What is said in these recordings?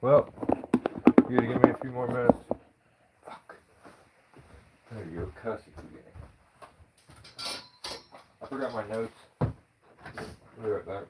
Well, you gotta give me a few more minutes. Fuck. There you go, cuss at the beginning. I forgot my notes. Be right back.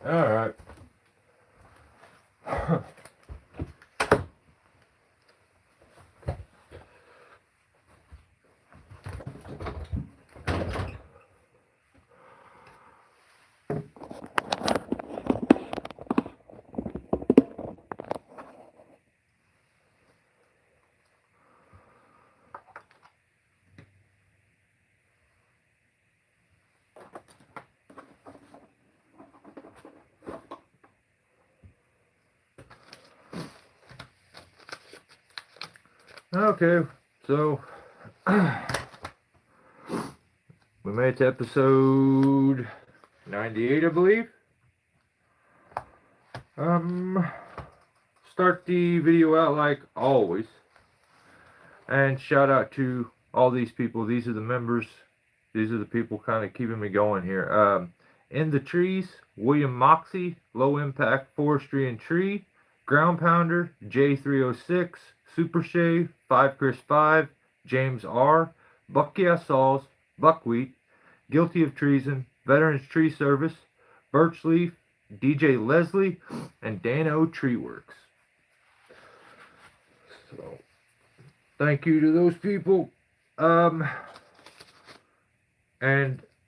Alright. Okay, so we made it to episode 98, I believe. Start the video out like always. And shout out to all these people. These are the members. These are the people kind of keeping me going here. In the Trees, William Moxie, Low Impact Forestry and Tree, Ground Pounder, J306, Super Shave, 5 Chris 5, James R, Buckya Sauls, Buckwheat, Guilty of Treason, Veterans Tree Service, Birchleaf, DJ Leslie, and Dano Tree Works. So, thank you to those people. And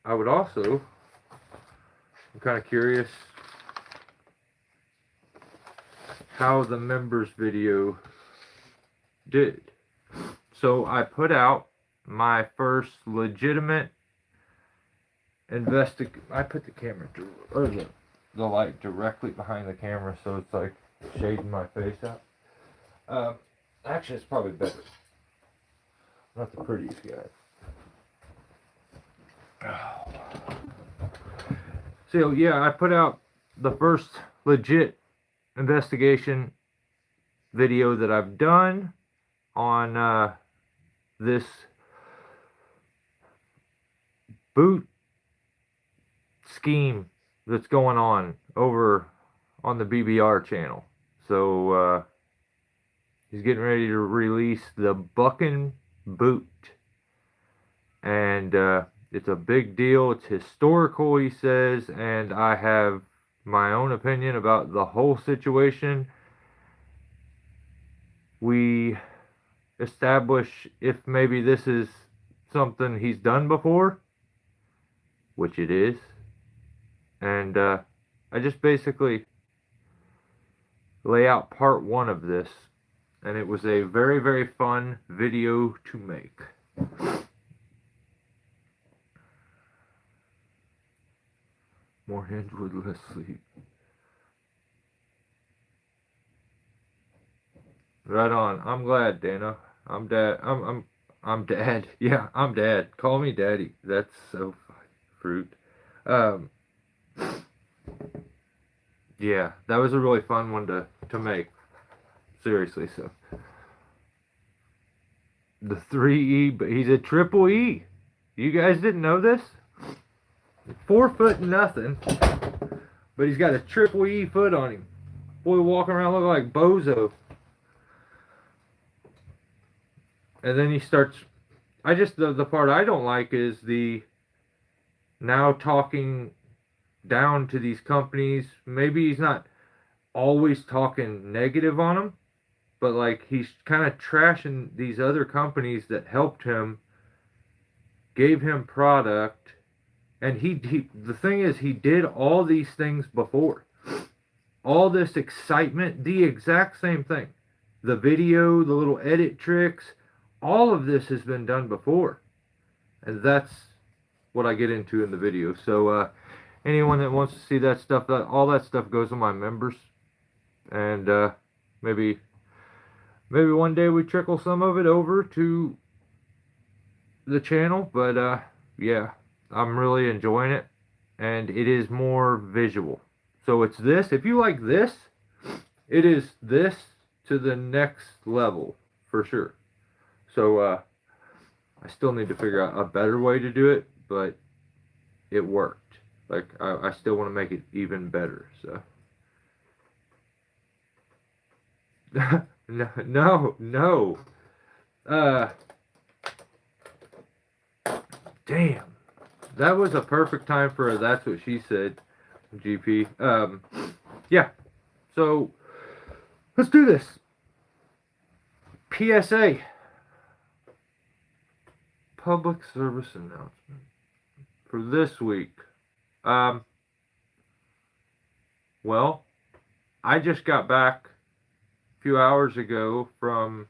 I would also, I'm kind of curious how the members video did. So I put out my first legitimate I put the camera or the light directly behind the camera, so it's like shading my face out. Actually, it's probably better. Not the prettiest guy. So yeah, I put out the first legit investigation video that I've done on this boot scheme that's going on over on the BBR channel. So he's getting ready to release the Buckin' Boot, and it's a big deal. It's historical, he says, and I have my own opinion about the whole situation. We establish if maybe this is something he's done before, which it is, and I just basically lay out part one of this, and it was a very, very fun video to make. More hands with less sleep. Right on. I'm glad, Dana. I'm dad. I'm dad. Yeah, I'm dad. Call me daddy. That's so fruit. Yeah, that was a really fun one to make. Seriously, so the 3E, but he's a triple E. You guys didn't know this? 4 foot nothing, but he's got a triple E foot on him. Boy walking around looking like Bozo. And then he starts, the part I don't like is the now talking down to these companies. Maybe he's not always talking negative on them, but like he's kind of trashing these other companies that helped him, gave him product, And the thing is, he did all these things before. All this excitement, the exact same thing. The video, the little edit tricks, all of this has been done before. And that's what I get into in the video. So anyone that wants to see that stuff, all that stuff goes on my members. And maybe one day we trickle some of it over to the channel. But yeah, I'm really enjoying it. And it is more visual. So it's this. If you like this, it is this to the next level for sure. So I still need to figure out a better way to do it, but it worked. Like I still want to make it even better. So no. Damn. That was a perfect time for a That's What She Said, GP. Yeah. So let's do this. PSA. Public service announcement for this week. Well, I just got back a few hours ago from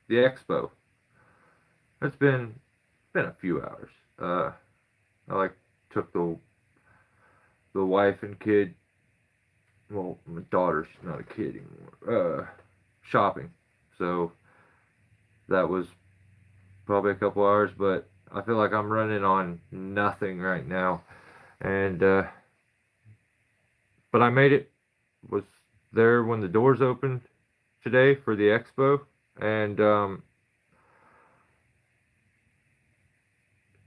the expo. It's been a few hours. I took the wife and kid. Well, my daughter's not a kid anymore. Shopping. So that was probably a couple hours, but I feel like I'm running on nothing right now. And but I made it. Was there when the doors opened today for the expo, and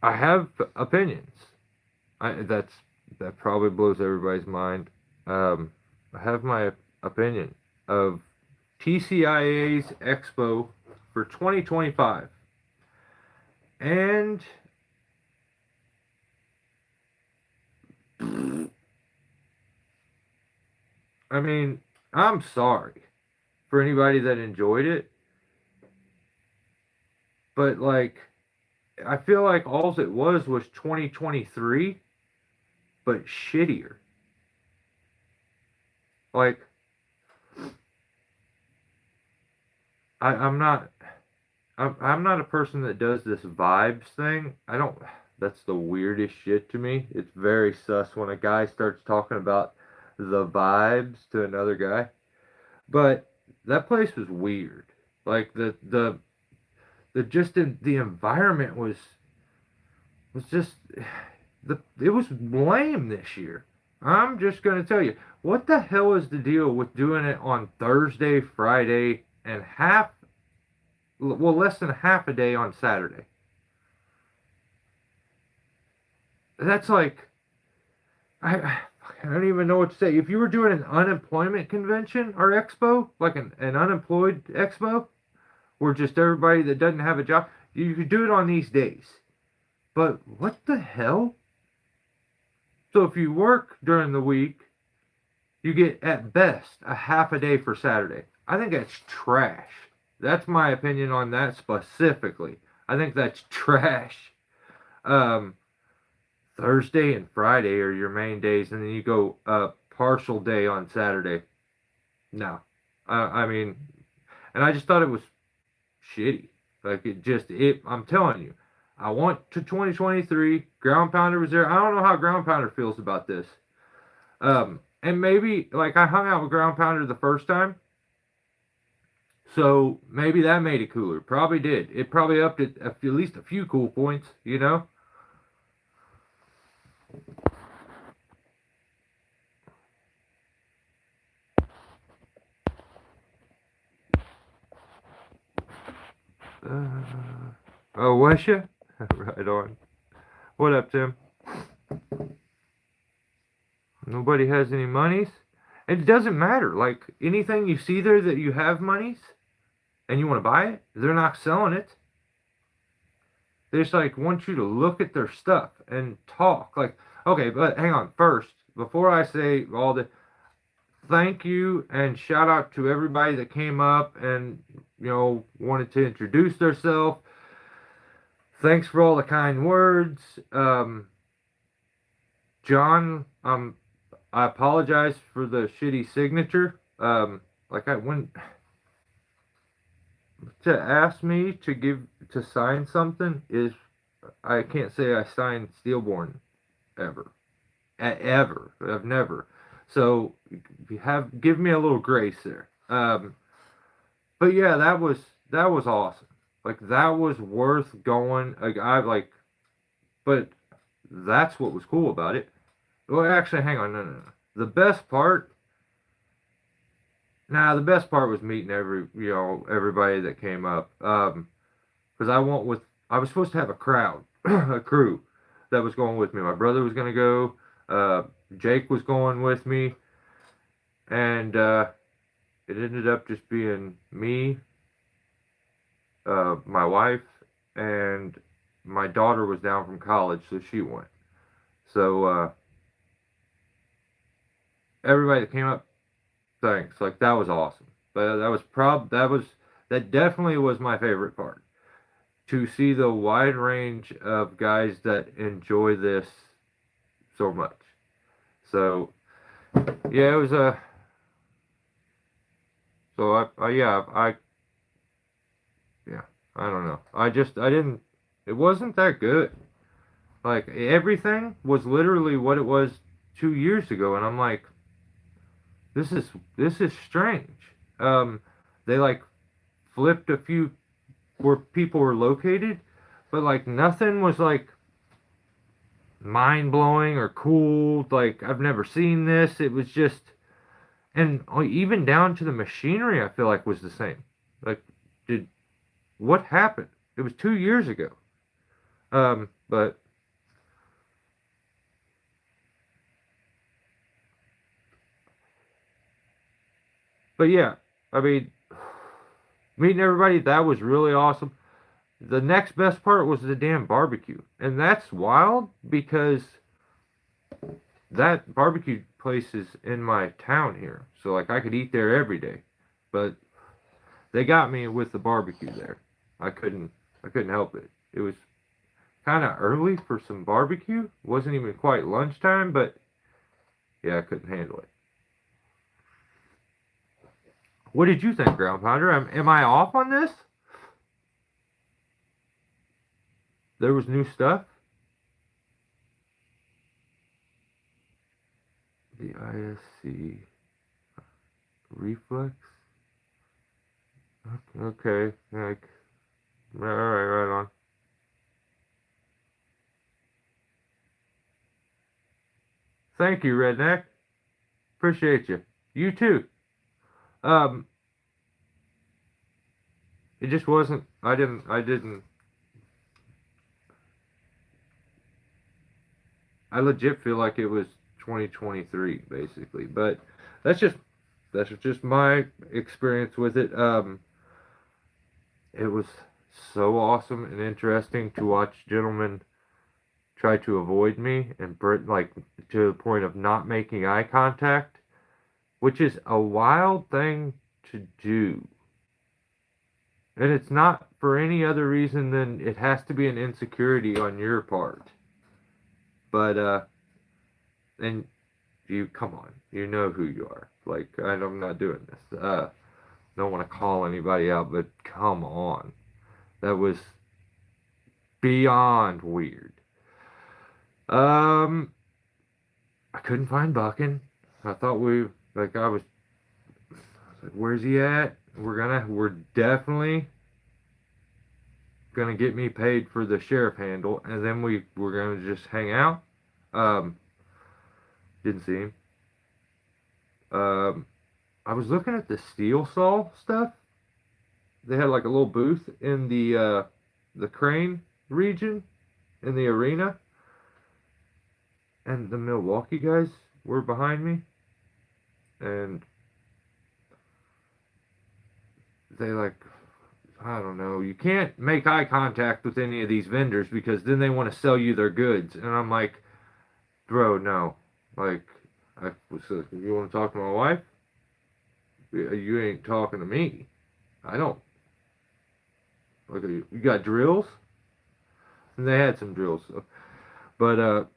I have opinions. That probably blows everybody's mind. I have my opinion of TCIA's Expo for 2025. And I mean, I'm sorry for anybody that enjoyed it, but I feel like all it was 2023, but shittier. I'm not a person that does this vibes thing. That's the weirdest shit to me. It's very sus when a guy starts talking about the vibes to another guy. But that place was weird. The environment was just it was lame this year. I'm just gonna tell you, what the hell is the deal with doing it on Thursday, Friday, and less than half a day on Saturday? That's I don't even know what to say. If you were doing an unemployment convention or expo, like an unemployed expo, where just everybody that doesn't have a job, you could do it on these days. But what the hell? So if you work during the week, you get at best a half a day for Saturday. I think that's trash. That's my opinion on that specifically. I think that's trash. Thursday and Friday are your main days, and then you go a partial day on Saturday. No. I mean, and I just thought it was shitty. I'm telling you, I went to 2023. Ground Pounder was there. I don't know how Ground Pounder feels about this. And maybe, I hung out with Ground Pounder the first time. So maybe that made it cooler. Probably did. It probably upped it at least a few cool points, you know? Oh, was ya? Right on. What up, Tim? Nobody has any monies? It doesn't matter. Anything you see there that you have monies and you want to buy it, they're not selling it. They just want you to look at their stuff and talk. Okay, but hang on. First, before I say all the thank you and shout out to everybody that came up and wanted to introduce themselves. Thanks for all the kind words. John, I apologize for the shitty signature. Like I went to ask me to sign something is I can't say I signed Steelborn ever, ever. I've never. So give me a little grace there. But yeah, that was awesome. Like that was worth going. Like I like, but that's what was cool about it. Well, actually, hang on, no. The best part, the best part was meeting everybody that came up. Because I was supposed to have a crowd, a crew that was going with me. My brother was gonna go. Uh, Jake was going with me, and it ended up just being me, my wife, and my daughter was down from college, so she went. So everybody that came up, thanks. Like that was awesome. But that definitely was my favorite part. To see the wide range of guys that enjoy this so much. So yeah, it was a. So yeah, I don't know. I didn't. It wasn't that good. Like everything was literally what it was 2 years ago, and I'm like, this is strange. They like flipped a few where people were located, but like nothing was like mind blowing or cool. Like I've never seen this. It was just, and even down to the machinery, I feel like was the same. Like, did what happened? It was 2 years ago. But yeah, I mean, meeting everybody that was really awesome. The next best part was the damn barbecue, and that's wild because that barbecue place is in my town here, so like I could eat there every day. But they got me with the barbecue there. I couldn't help it. It was kind of early for some barbecue. Wasn't even quite lunchtime, but yeah, I couldn't handle it. What did you think, Ground Pounder? Am I off on this? There was new stuff. The ISC reflex. Okay, like all right, right on. Thank you, Redneck. Appreciate you. You too. Um, it just wasn't. I didn't. I legit feel like it was 2023, basically. But that's just that's just my experience with it. It was so awesome and interesting to watch gentlemen try to avoid me and like to the point of not making eye contact, which is a wild thing to do. And it's not for any other reason than it has to be an insecurity on your part. But and you come on, you know who you are. Like I'm not doing this. Don't want to call anybody out, but come on, that was beyond weird. Um, I couldn't find Buckin. I thought I was like, where's he at? We're definitely gonna get me paid for the sheriff handle, and then we're gonna just hang out. Um, didn't see him. Um, I was looking at the steel saw stuff. They had like a little booth in the crane region in the arena, and the Milwaukee guys were behind me, and they like I don't know. You can't make eye contact with any of these vendors because then they want to sell you their goods, and I'm like, bro, no. Like, I was like, you want to talk to my wife? You ain't talking to me. I don't. Like, you got drills? And they had some drills, so. But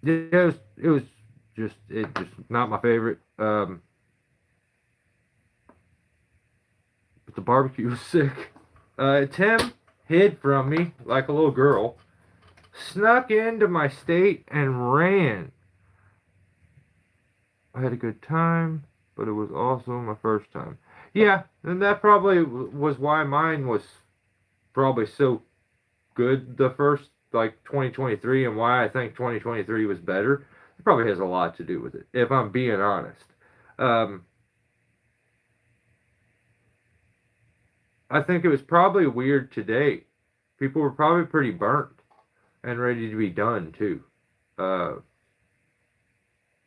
it was just not my favorite. But the barbecue was sick. Tim hid from me like a little girl, snuck into my state and ran. I had a good time, but it was also my first time. Yeah, and that probably was why mine was probably so good the first, like, 2023, and why I think 2023 was better. It probably has a lot to do with it, if I'm being honest. Um, I think it was probably weird today. People were probably pretty burnt and ready to be done too. Uh,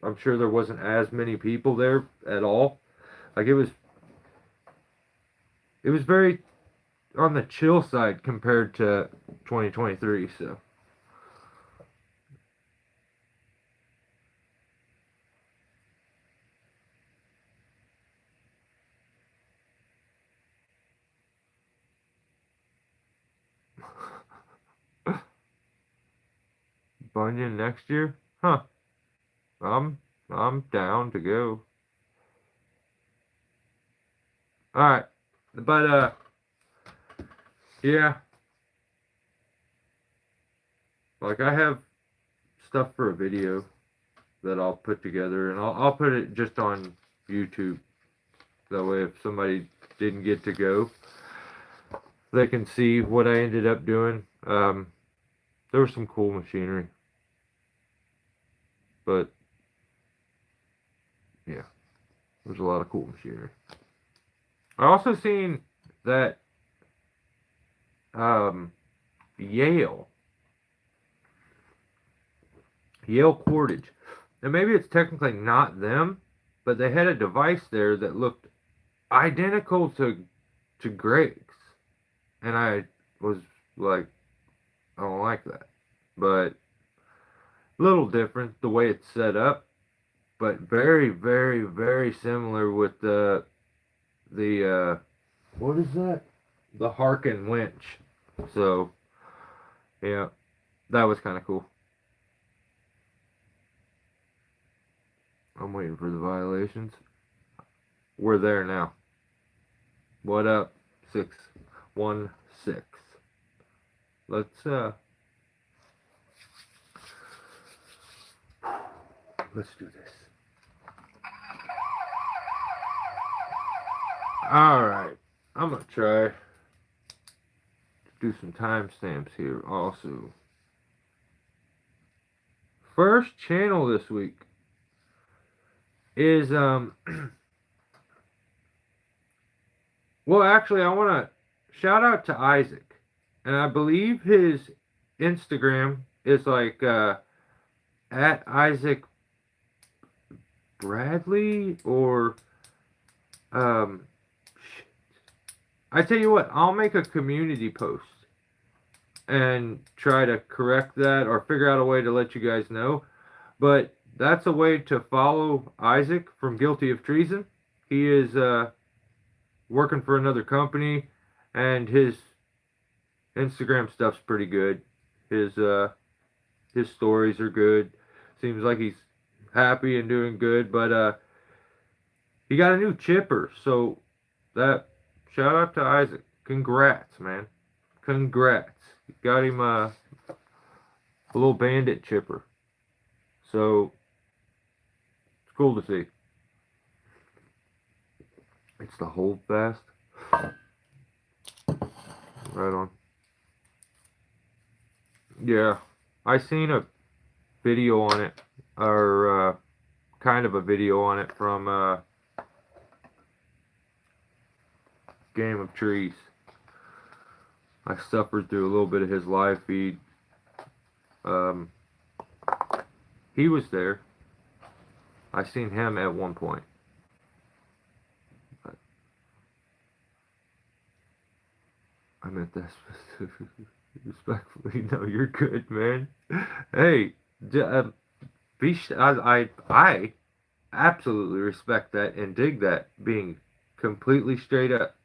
I'm sure there wasn't as many people there at all. Like, it was very on the chill side compared to 2023. So Bunyan next year, huh? I'm I'm down to go. All right, but yeah, like, I have stuff for a video that I'll put together, and I'll put it just on YouTube. That way, if somebody didn't get to go, they can see what I ended up doing. There was some cool machinery, but yeah, there's a lot of cool machinery. I also seen that um, Yale Cordage, and maybe it's technically not them, but they had a device there that looked identical to Greg's, and I was like, I don't like that, but a little different the way it's set up, but very, very, very similar with the what is that? The Harkin winch. So yeah, that was kind of cool. I'm waiting for the violations. We're there now. What up? 616. Let's let's do this. Alright. I'm gonna try to do some timestamps here also. First channel this week is well, actually, I want to shout out to Isaac, and I believe his Instagram is like at Isaac Bradley, or um I tell you what, I'll make a community post and try to correct that or figure out a way to let you guys know. But that's a way to follow Isaac from Guilty of Treason. He is working for another company, and his Instagram stuff's pretty good. His stories are good. Seems like he's happy and doing good, but he got a new chipper, so that shout out to Isaac. Congrats, man. Congrats. You got him a little bandit chipper. So it's cool to see. It's the hold fast. Right on. Yeah. I seen a video on it, or kind of a video on it from Game of Trees. I suffered through a little bit of his live feed. He was there. I seen him at one point. But I meant that respectfully. No, you're good, man. Hey, I absolutely respect that and dig that, being completely straight up.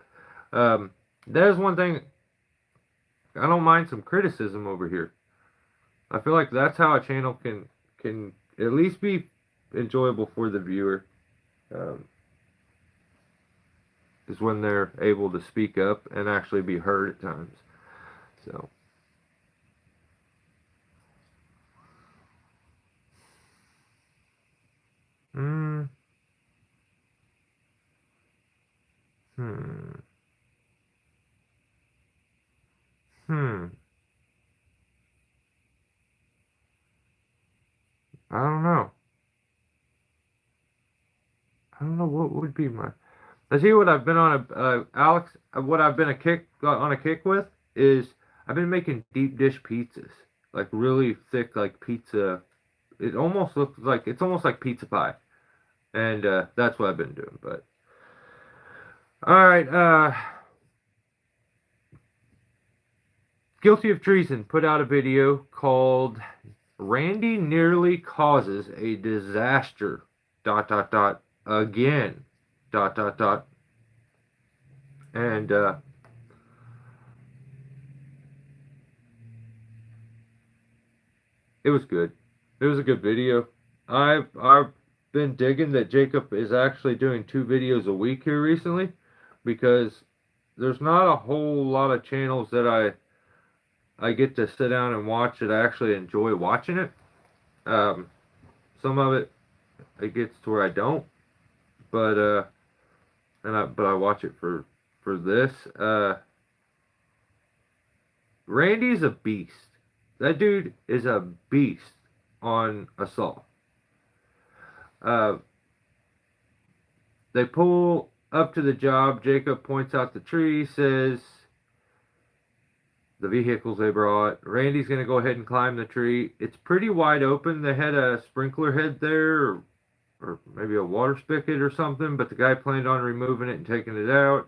There's one thing, I don't mind some criticism over here. I feel like that's how a channel can can at least be enjoyable for the viewer, is when they're able to speak up and actually be heard at times. So. Mm, hmm. Hmm. I don't know. I don't know what would be my. I see what I've been on Alex. What I've been on a kick with is I've been making deep dish pizzas, like really thick, like pizza. It almost looks like it's almost like pizza pie, and that's what I've been doing. But all right, Guilty of Treason put out a video called "Randy Nearly Causes a Disaster." Dot dot dot again. Dot dot dot. And it was good. It was a good video. I've been digging that Jacob is actually doing 2 videos a week here recently, because there's not a whole lot of channels that I get to sit down and watch that I actually enjoy watching it. Um, some of it gets to where I don't, but I watch it for this. Randy's a beast. That dude is a beast on Assault. Uh, They pull up to the job. Jacob points out the tree, says the vehicles they brought. Randy's going to go ahead and climb the tree. It's pretty wide open. They had a sprinkler head there, or maybe a water spigot or something, but the guy planned on removing it and taking it out.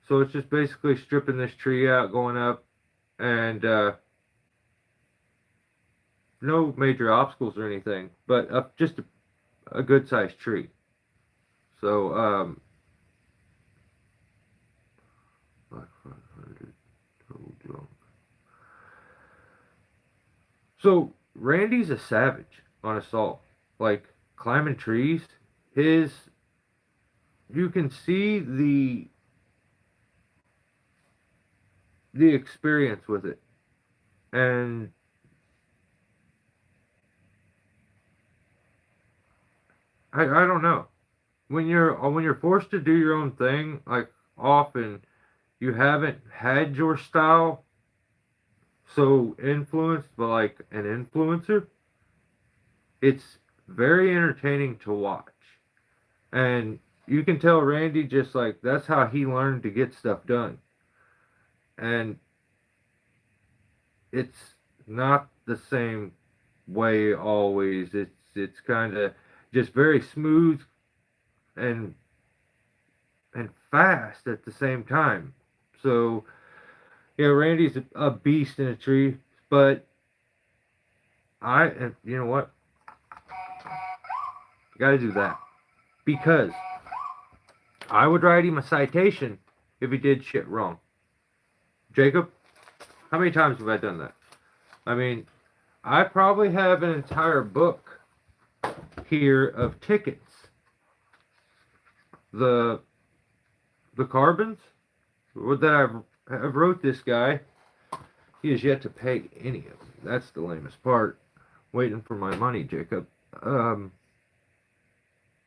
So it's just basically stripping this tree out, going up, and no major obstacles or anything, but just a good sized tree. So, 500 total jump. So Randy's a savage on Assault. Like climbing trees, his you can see the experience with it. And I don't know. When you're forced to do your own thing, like often you haven't had your style so influenced by like an influencer, it's very entertaining to watch. And you can tell Randy just like that's how he learned to get stuff done. And it's not the same way always. It's kind of just very smooth and fast at the same time. So yeah, Randy's a beast in a tree, but and you know what? Got to do that because I would write him a citation if he did shit wrong. Jacob, how many times have I done that? I mean, I probably have an entire book here of tickets. The carbons that I've wrote this guy, he has yet to pay any of them. That's the lamest part. Waiting for my money, Jacob.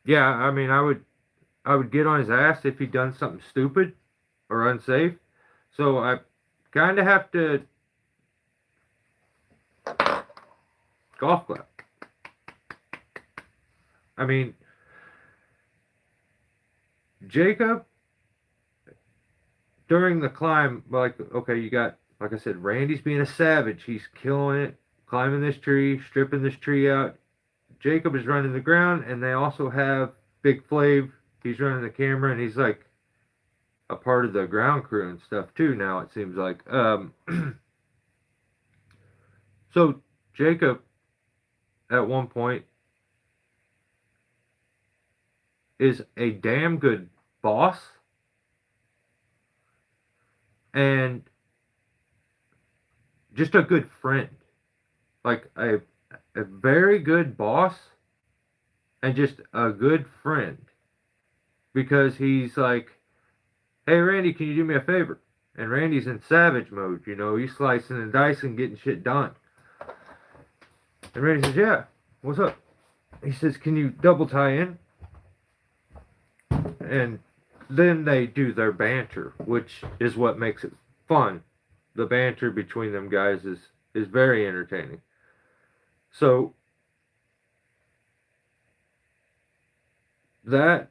Yeah, I mean, I would get on his ass if he'd done something stupid or unsafe. So I kind of have to golf clap. I mean, Jacob, during the climb, like, okay, you got, like I said, Randy's being a savage. He's killing it, climbing this tree, stripping this tree out. Jacob is running the ground, and they also have Big Flav. He's running the camera, and he's like a part of the ground crew and stuff too. Now it seems like. So Jacob, at one point, is a damn good boss, and just a good friend. Like a very good boss and just a good friend, because he's like, hey Randy, can you do me a favor? And Randy's in savage mode, he's slicing and dicing, getting shit done. And Randy says, yeah, what's up? He says, can you double tie in? And then they do their banter, which is what makes it fun. The banter between them guys is very entertaining. So that,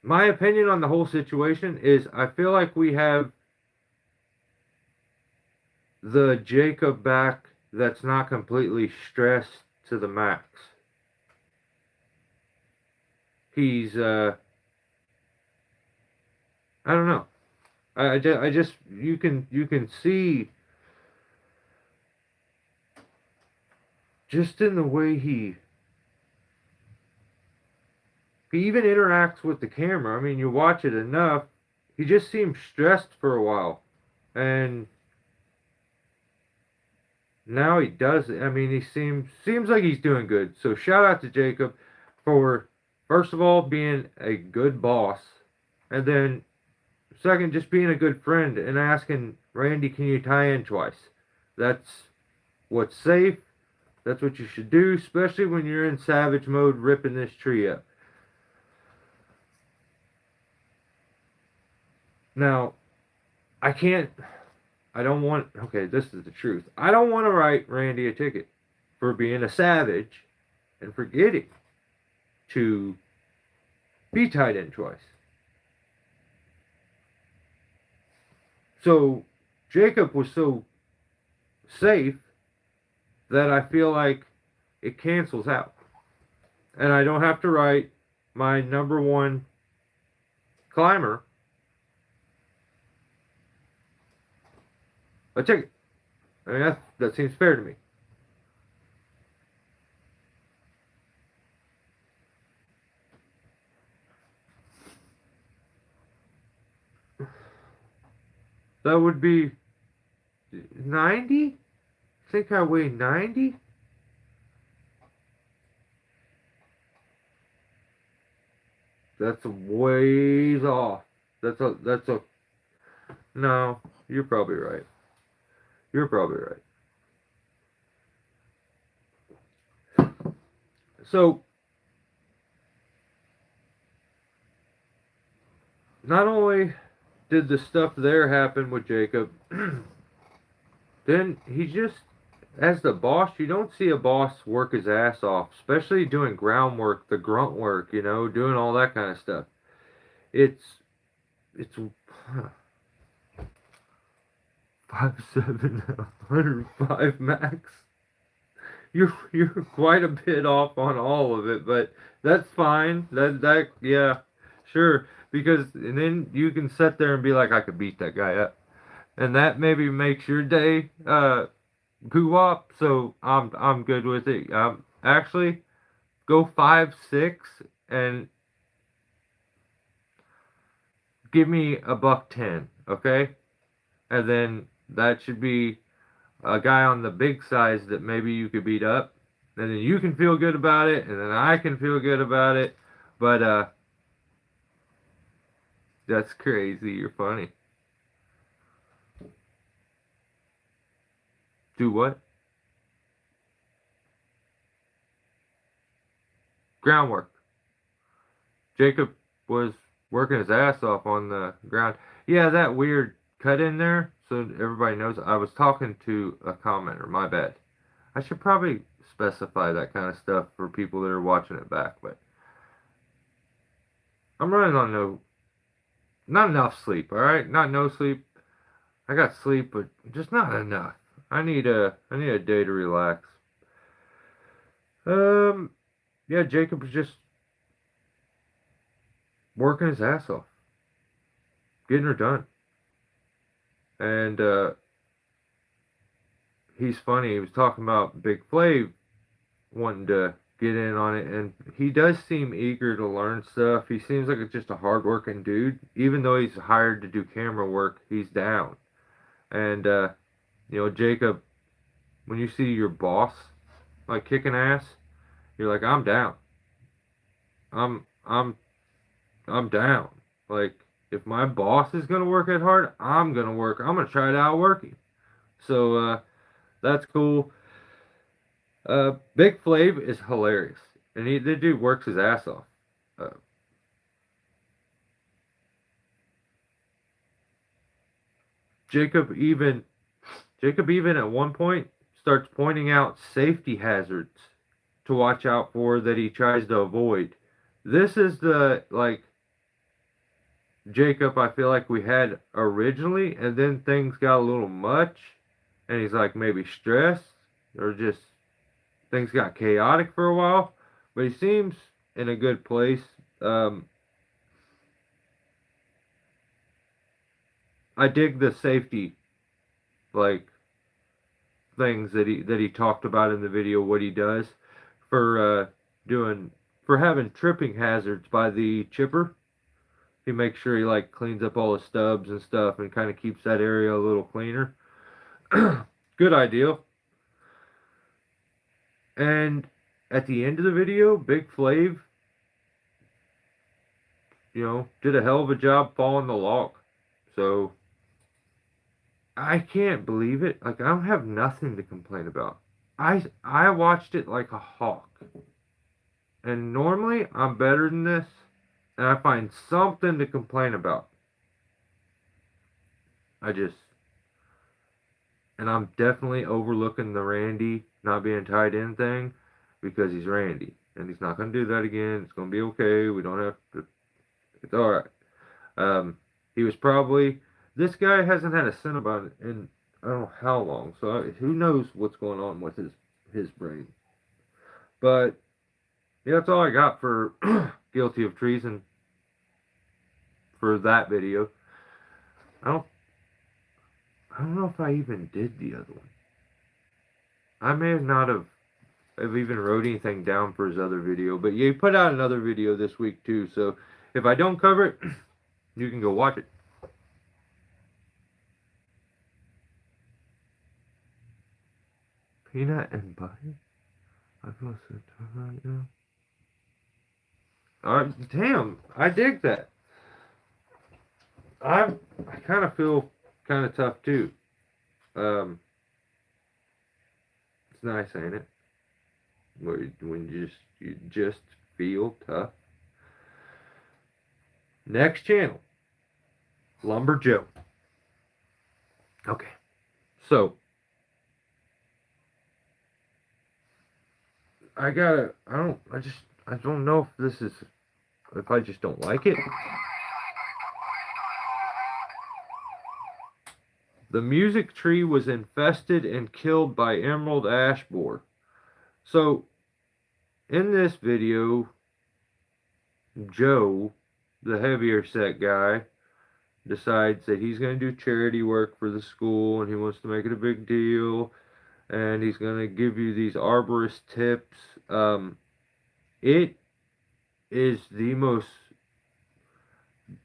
my opinion on the whole situation is, I feel like we have the Jacob back that's not completely stressed to the max. He's I don't know. I just you can see just in the way he even interacts with the camera. I mean, you watch it enough, he just seems stressed for a while, and now he does. I mean, he seems like he's doing good. So shout out to Jacob for, first of all, being a good boss, and then second, just being a good friend and asking Randy, can you tie in twice? That's what's safe. That's what you should do, especially when you're in savage mode ripping this tree up. Now, okay, this is the truth. I don't want to write Randy a ticket for being a savage and forgetting to be tied in twice. So, Jacob was so safe that I feel like it cancels out. And I don't have to write my number one climber a ticket. I mean, that seems fair to me. That would be 90? I think I weigh 90? That's a ways off. That's a no, you're probably right. You're probably right. So, not only did the stuff there happen with Jacob, then he just, as the boss, you don't see a boss work his ass off, especially doing groundwork, the grunt work, doing all that kind of stuff. It's 5'7", 105 max. You're quite a bit off on all of it, but that's fine. That yeah, sure. Because and then you can sit there and be like, I could beat that guy up, and that maybe makes your day goo up. So I'm good with it. Actually, go 5'6" and give me a $110, okay? And then that should be a guy on the big size that maybe you could beat up, and then you can feel good about it, and then I can feel good about it. But that's crazy. You're funny. Do what? Groundwork. Jacob was working his ass off on the ground. Yeah, that weird cut in there, so everybody knows. I was talking to a commenter. My bad. I should probably specify that kind of stuff for people that are watching it back, but I'm running on not enough sleep, alright? Not no sleep. I got sleep, but just not enough. I need a day to relax. Yeah, Jacob was just working his ass off, getting her done. And he's funny. He was talking about Big Flav wanting to get in on it, and he does seem eager to learn stuff. He seems like just a hardworking dude. Even though he's hired to do camera work, he's down. And Jacob, when you see your boss like kicking ass, you're like, I'm down. I'm I'm I'm down. Like, if my boss is gonna work it hard, I'm gonna work. I'm gonna try to outwork him. So that's cool. Big Flav is hilarious, and the dude works his ass off. Uh, Jacob even Jacob even at one point starts pointing out safety hazards to watch out for that he tries to avoid. This is the like Jacob I feel like we had originally, and then things got a little much, and he's like maybe stressed or just things got chaotic for a while, but he seems in a good place. Um, I dig the safety like things that he talked about in the video. What he does for doing for having tripping hazards by the chipper. He makes sure he like cleans up all the stubs and stuff and kind of keeps that area a little cleaner. Good idea. And at the end of the video, Big Flav, did a hell of a job following the log. So I can't believe it. Like, I don't have nothing to complain about. I watched it like a hawk. And normally I'm better than this, and I find something to complain about. I just and I'm definitely overlooking the Randy not being tied in thing because he's Randy. And he's not going to do that again. It's going to be okay. We don't have to. It's all right. He was probably. This guy hasn't had a Cinnabon in I don't know how long. So who knows what's going on with his brain. But yeah, that's all I got for guilty of treason for that video. I don't. I don't know if I even did the other one. I may have not have even wrote anything down for his other video. But yeah, he put out another video this week too. So if I don't cover it, you can go watch it. Peanut and butter? I feel so tired right now. Damn, I dig that. I kind of feel kind of tough too. It's nice, ain't it? When you just feel tough. Next channel, Lumber Joe. Okay, so I don't know if this is, if I just don't like it. The music tree was infested and killed by emerald ash borer. So, in this video, Joe, the heavier set guy, decides that he's going to do charity work for the school and he wants to make it a big deal. And he's going to give you these arborist tips. It is the most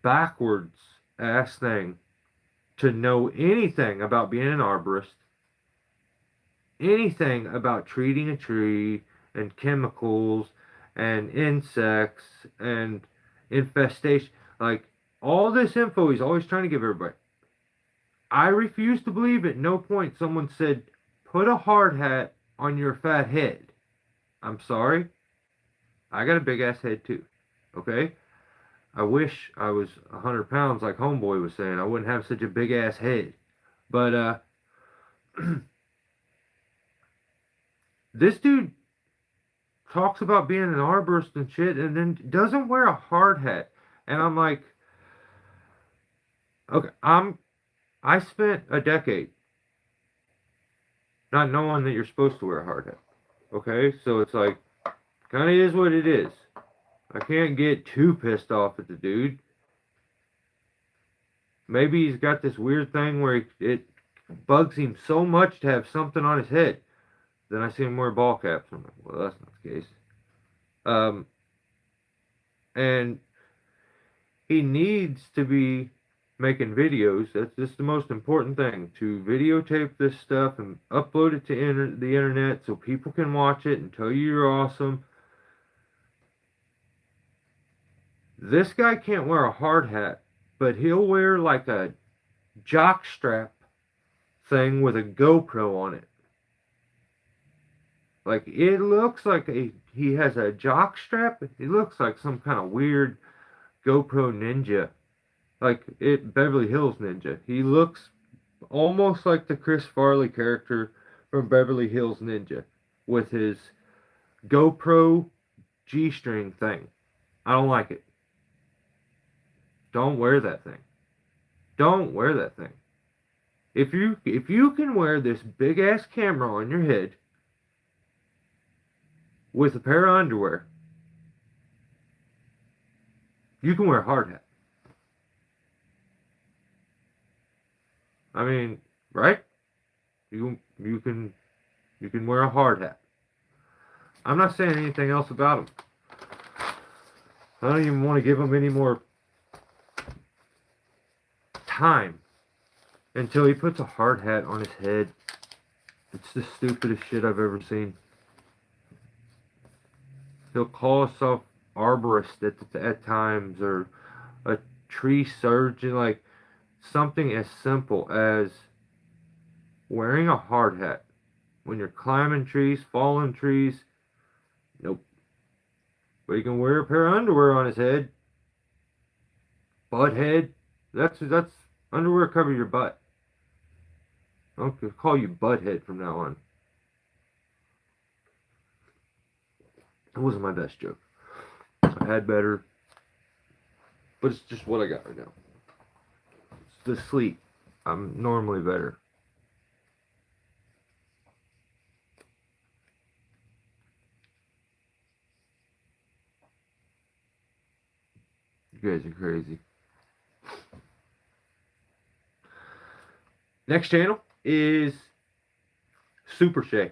backwards ass thing to know anything about being an arborist, anything about treating a tree and chemicals and insects and infestation. Like, all this info he's always trying to give everybody. I refuse to believe at no point someone said, put a hard hat on your fat head. I'm sorry. I got a big ass head too. Okay? I wish I was 100 pounds like Homeboy was saying. I wouldn't have such a big ass head. But this dude talks about being an arborist and shit and then doesn't wear a hard hat. And I'm like, okay, I spent a decade not knowing that you're supposed to wear a hard hat. Okay? So it's like, kind of is what it is. I can't get too pissed off at the dude. Maybe he's got this weird thing where it bugs him so much to have something on his head. Then I see him wear ball caps. I'm like, well, that's not the case. And he needs to be making videos. That's just the most important thing, to videotape this stuff and upload it to the internet so people can watch it and tell you you're awesome. This guy can't wear a hard hat, but he'll wear like a jock strap thing with a GoPro on it. Like, it looks like he has a jock strap. It looks like some kind of weird GoPro Ninja. Like Beverly Hills Ninja. He looks almost like the Chris Farley character from Beverly Hills Ninja with his GoPro G-string thing. I don't like it. Don't wear that thing. Don't wear that thing. If you can wear this big ass camera on your head with a pair of underwear, you can wear a hard hat. I mean, right? You can wear a hard hat. I'm not saying anything else about him. I don't even want to give him any more time until he puts a hard hat on his head. It's the stupidest shit I've ever seen. He'll call himself arborist at times, or a tree surgeon, like something as simple as wearing a hard hat when you're climbing trees, falling trees. Nope. But he can wear a pair of underwear on his head. Butt head. That's underwear cover your butt. I'll call you butthead from now on. It wasn't my best joke. I had better. But it's just what I got right now. It's the sleep. I'm normally better. You guys are crazy. Next channel is Super Shay.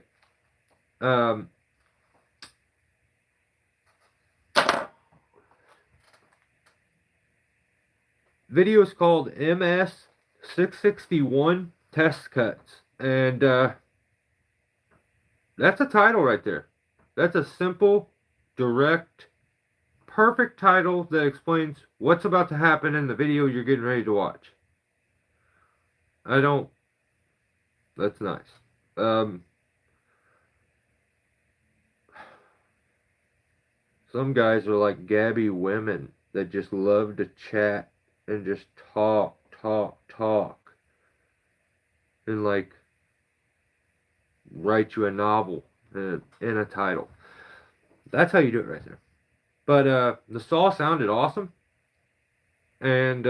Video is called MS661 Test Cuts. And that's a title right there. That's a simple, direct, perfect title that explains what's about to happen in the video you're getting ready to watch. That's nice. Some guys are like Gabby women that just love to chat and just talk, and like write you a novel in a title. That's how you do it right there. But the saw sounded awesome, and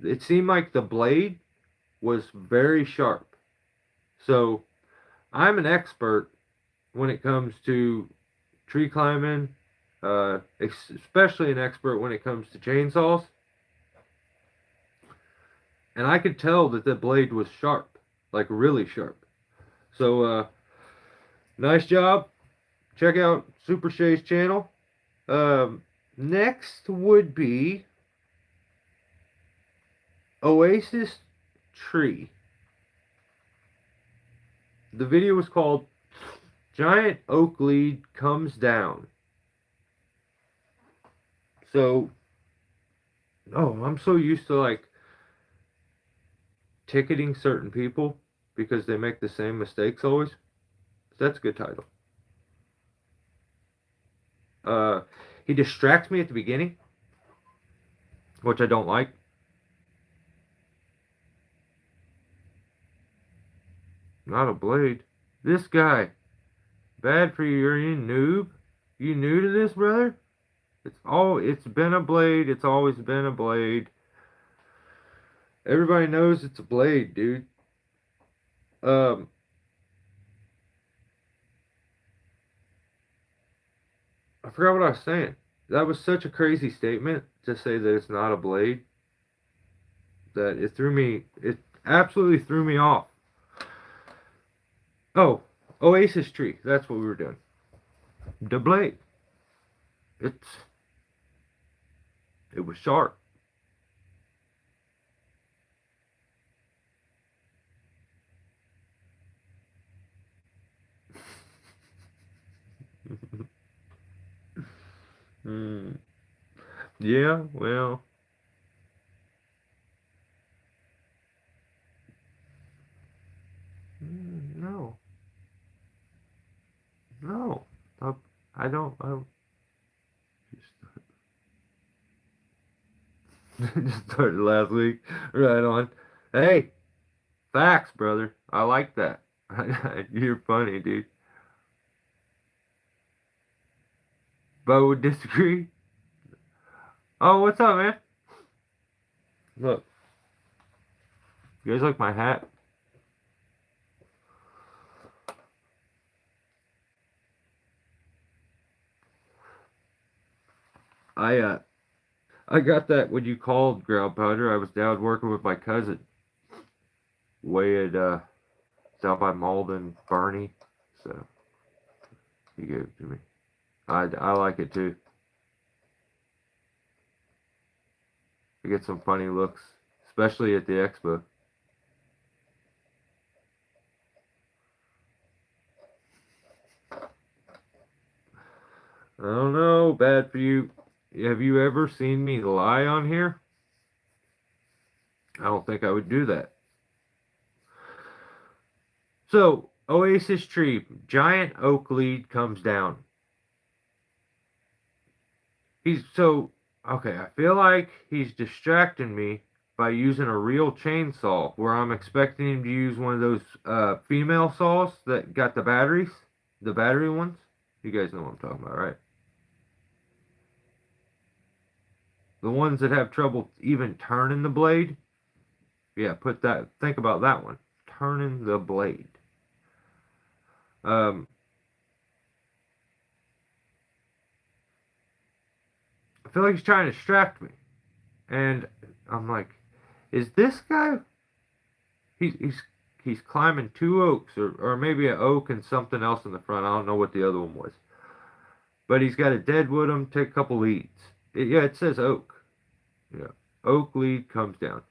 it seemed like the blade was very sharp. So I'm an expert when it comes to tree climbing, especially an expert when it comes to chainsaws. And I could tell that the blade was sharp, like really sharp. So nice job. Check out Super Shay's channel. Next would be Oasis Tree. The video was called Giant Oak Lead Comes Down. So, I'm so used to like ticketing certain people because they make the same mistakes always. That's a good title. He distracts me at the beginning, which I don't like. Not a blade. This guy. Bad for you, you noob. You new to this, brother? It's been a blade. It's always been a blade. Everybody knows it's a blade, dude. I forgot what I was saying. That was such a crazy statement to say that it's not a blade that it absolutely threw me off. Oh, Oasis Tree. That's what we were doing. The blade. It was sharp. Mm. Yeah, well, no, no. I, I don't. I just started last week. Right on. Hey, facts, brother. I like that. You're funny, dude. Bo would disagree. Oh, what's up, man? Look, you guys like my hat? I I got that when you called, ground powder. I was down working with my cousin way at down by Malden, Barney. So he gave it to me. I like it too. I get some funny looks, especially at the expo. I don't know, bad for you. Have you ever seen me lie on here? I don't think I would do that. So, Oasis tree, giant oak lead comes down. He's so okay. I feel like he's distracting me by using a real chainsaw, where I'm expecting him to use one of those female saws that got the batteries, the battery ones. You guys know what I'm talking about, right? The ones that have trouble even turning the blade. Yeah, put that. Think about that one. Turning the blade. Um, I feel like he's trying to distract me, and I'm like, is this guy? He's he's climbing two oaks, or maybe an oak and something else in the front. I don't know what the other one was, but he's got a deadwood him. Take a couple leads. Yeah, it says oak. Yeah, oak lead comes down.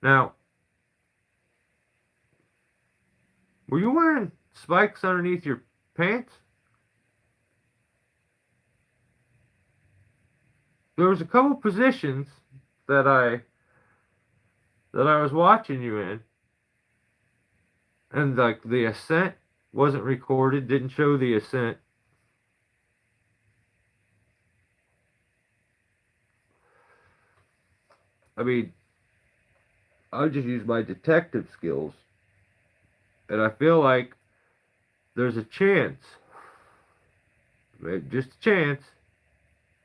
Now, were you wearing spikes underneath your pants? There was a couple positions that I was watching you in, and like the ascent wasn't recorded, didn't show the ascent. I mean, I just use my detective skills, and I feel like there's a chance, just a chance,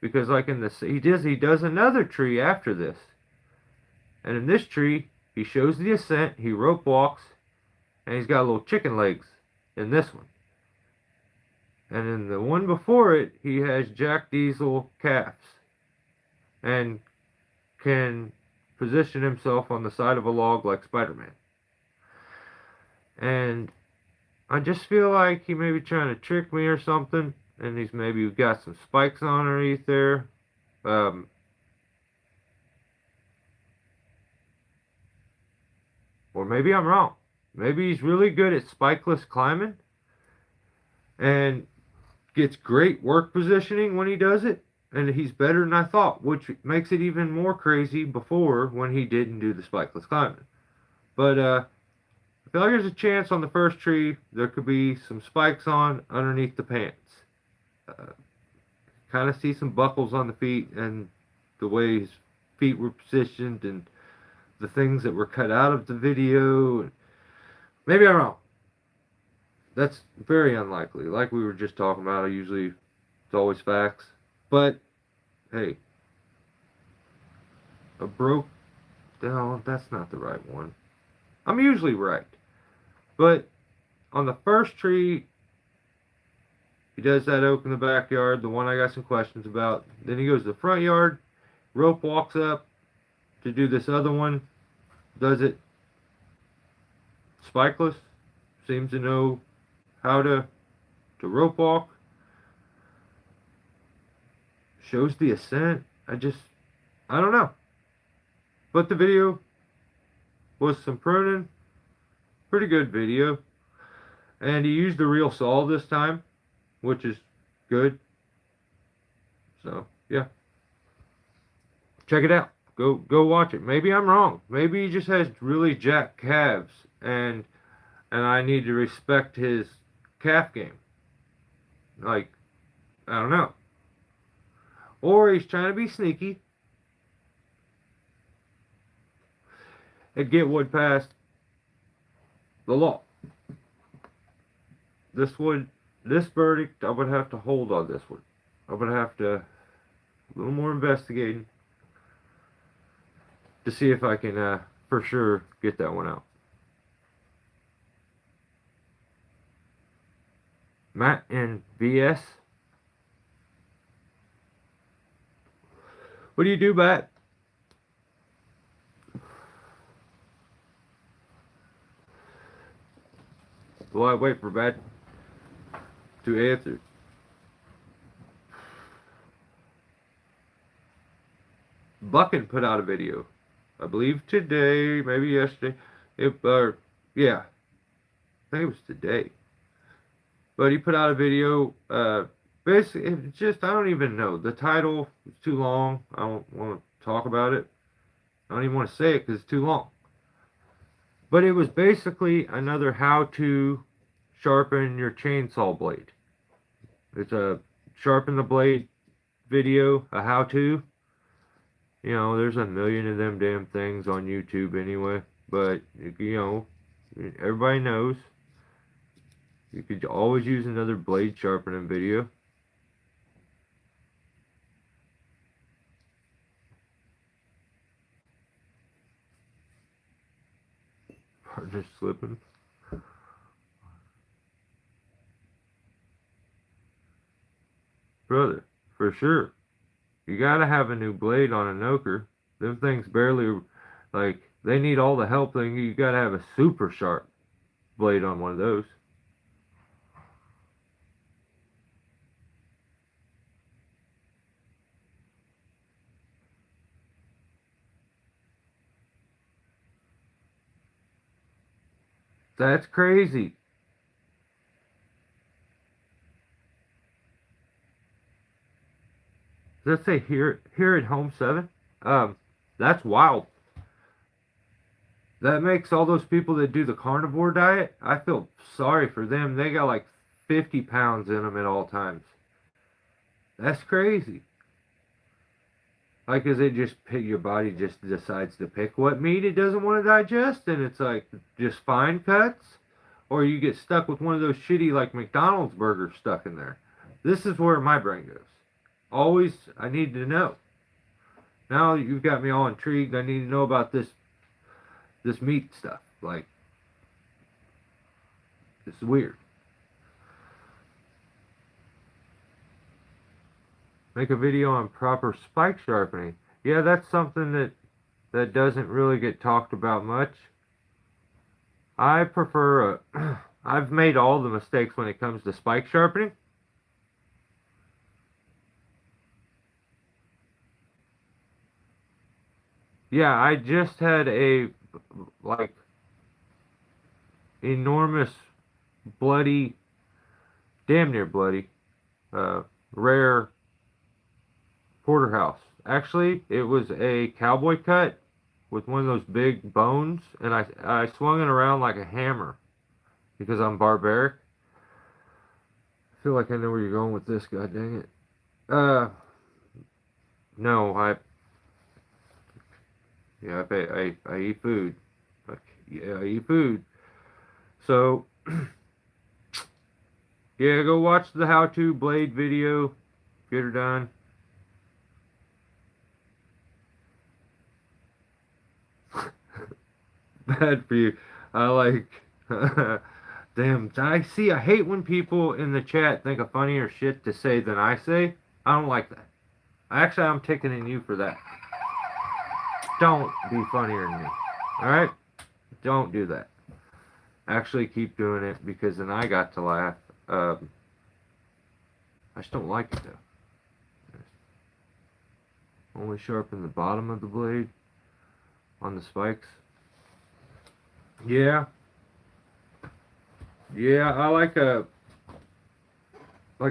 because like in this, he does another tree after this, and in this tree he shows the ascent, he rope walks, and he's got little chicken legs in this one, and in the one before it he has Jack Diesel calves, and can position himself on the side of a log like Spider-Man. And I just feel like he may be trying to trick me or something, and he's maybe got some spikes on underneath there. Um, or maybe I'm wrong. Maybe he's really good at spikeless climbing and gets great work positioning when he does it, and he's better than I thought, which makes it even more crazy before when he didn't do the spikeless climbing. But I feel like there's a chance on the first tree there could be some spikes on underneath the pants. Uh, kind of see some buckles on the feet and the way his feet were positioned and the things that were cut out of the video. Maybe I'm wrong. That's very unlikely. Like we were just talking about, it's always facts. But hey, a broke. No, that's not the right one. I'm usually right. But on the first tree, he does that oak in the backyard, the one I got some questions about. Then he goes to the front yard, rope walks up to do this other one, does it spikeless, seems to know how to rope walk, shows the ascent. I just I don't know. But the video was some pruning. Pretty good video. And he used a real saw this time, which is good. So, yeah. Check it out. Go watch it. Maybe I'm wrong. Maybe he just has really jacked calves and I need to respect his calf game. Like, I don't know. Or he's trying to be sneaky and get one past the law. This verdict, I would have to hold on this one. I would have to a little more investigating to see if I can for sure get that one out. Matt and VS. What do you do, Matt? Well, I wait for Matt to answer. Buckin put out a video, I believe today, maybe yesterday. Yeah, I think it was today. But he put out a video. Basically, it's just, I don't even know. The title is too long. I don't want to talk about it. I don't even want to say it because it's too long. But it was basically another how to sharpen your chainsaw blade. It's a sharpen the blade video, a how to. You know, there's a million of them damn things on YouTube anyway. But, you know, everybody knows. You could always use another blade sharpening video. Partner slipping. Brother, for sure. You gotta have a new blade on a Noker. Them things barely, like, they need all the help. You gotta have a super sharp blade on one of those. That's crazy. Does that say here at home 7? That's wild. That makes all those people that do the carnivore diet, I feel sorry for them. They got like 50 pounds in them at all times. That's crazy. Like, is it just your body just decides to pick what meat it doesn't want to digest, and it's like just fine cuts, or you get stuck with one of those shitty like McDonald's burgers stuck in there. This is where my brain goes. Always, I need to know. Now you've got me all intrigued. I need to know about this meat stuff. Like, it's weird. Make a video on proper spike sharpening. Yeah, that's something that doesn't really get talked about much. I prefer I've made all the mistakes when it comes to spike sharpening. Yeah, I just had a like enormous bloody, damn near bloody, rare porterhouse. Actually, it was a cowboy cut with one of those big bones, and I swung it around like a hammer because I'm barbaric. I feel like I know where you're going with this. God dang it. No, I eat food. Yeah, I eat food. So, yeah, go watch the how-to blade video. Get her done. Bad for you. I like. Damn. I hate when people in the chat think of funnier shit to say than I say. I don't like that. Actually, I'm taking in you for that. Don't be funnier than me. Alright? Don't do that. Actually, keep doing it because then I got to laugh. I just don't like it though. only sharpen the bottom of the blade on the spikes. Yeah. Yeah, I like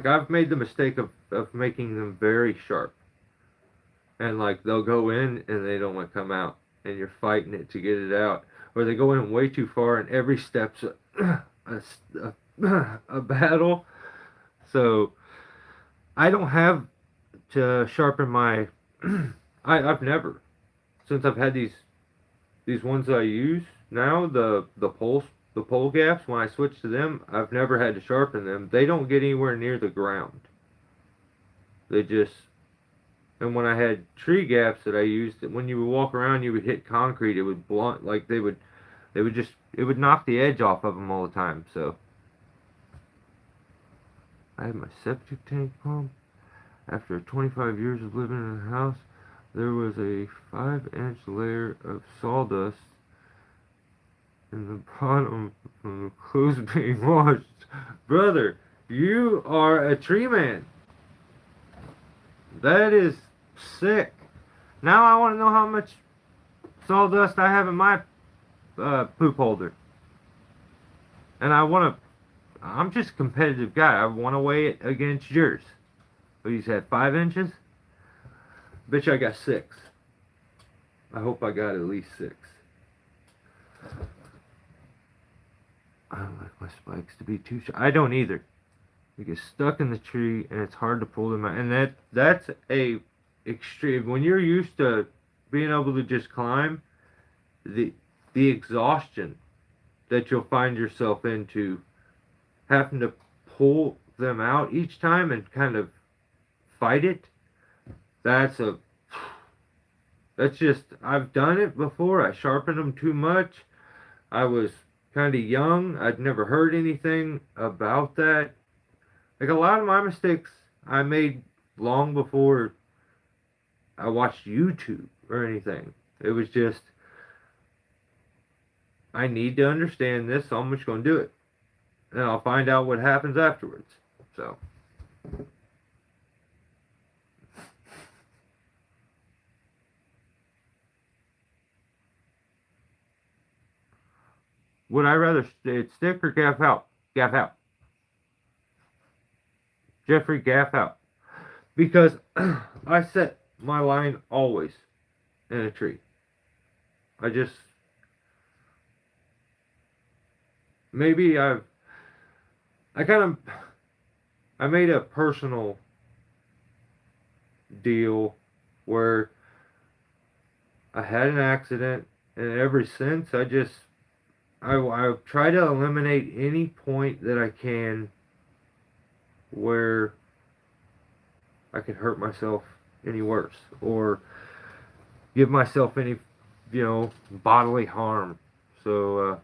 I've made the mistake of making them very sharp. And like they'll go in and they don't want to come out. And you're fighting it to get it out. Or they go in way too far and every step's a battle. So I don't have to sharpen my I've never, since I've had these ones that I use now, the pole gaffs, when I switch to them, I've never had to sharpen them. They don't get anywhere near the ground. They just, and when I had tree gaffs that I used, when you would walk around, you would hit concrete, it would blunt, like they would just, it would knock the edge off of them all the time. So I had my septic tank pump. After 25 years of living in a house, there was a 5-inch layer of sawdust in the bottom from the clothes being washed. Brother, you are a tree man. That is sick. Now I want to know how much sawdust I have in my poop holder. And I'm just a competitive guy. I want to weigh it against yours. But you said 5 inches? Bitch, I got 6. I hope I got at least 6. I don't like my spikes to be too sharp. I don't either. You get stuck in the tree and it's hard to pull them out. And that's a extreme. When you're used to being able to just climb, the exhaustion that you'll find yourself into having to pull them out each time and kind of fight it, that's just, I've done it before. I sharpened them too much. I was kind of young. I'd never heard anything about that. Like a lot of my mistakes I made long before I watched YouTube or anything. It was just, I need to understand this, so I'm just going to do it. And I'll find out what happens afterwards. So. Would I rather stick or gaff out? Gaff out. Jeffrey, gaff out. Because I set my line always in a tree. I just, maybe I made a personal deal where I had an accident, and ever since I try to eliminate any point that I can where I can hurt myself any worse or give myself any, bodily harm. So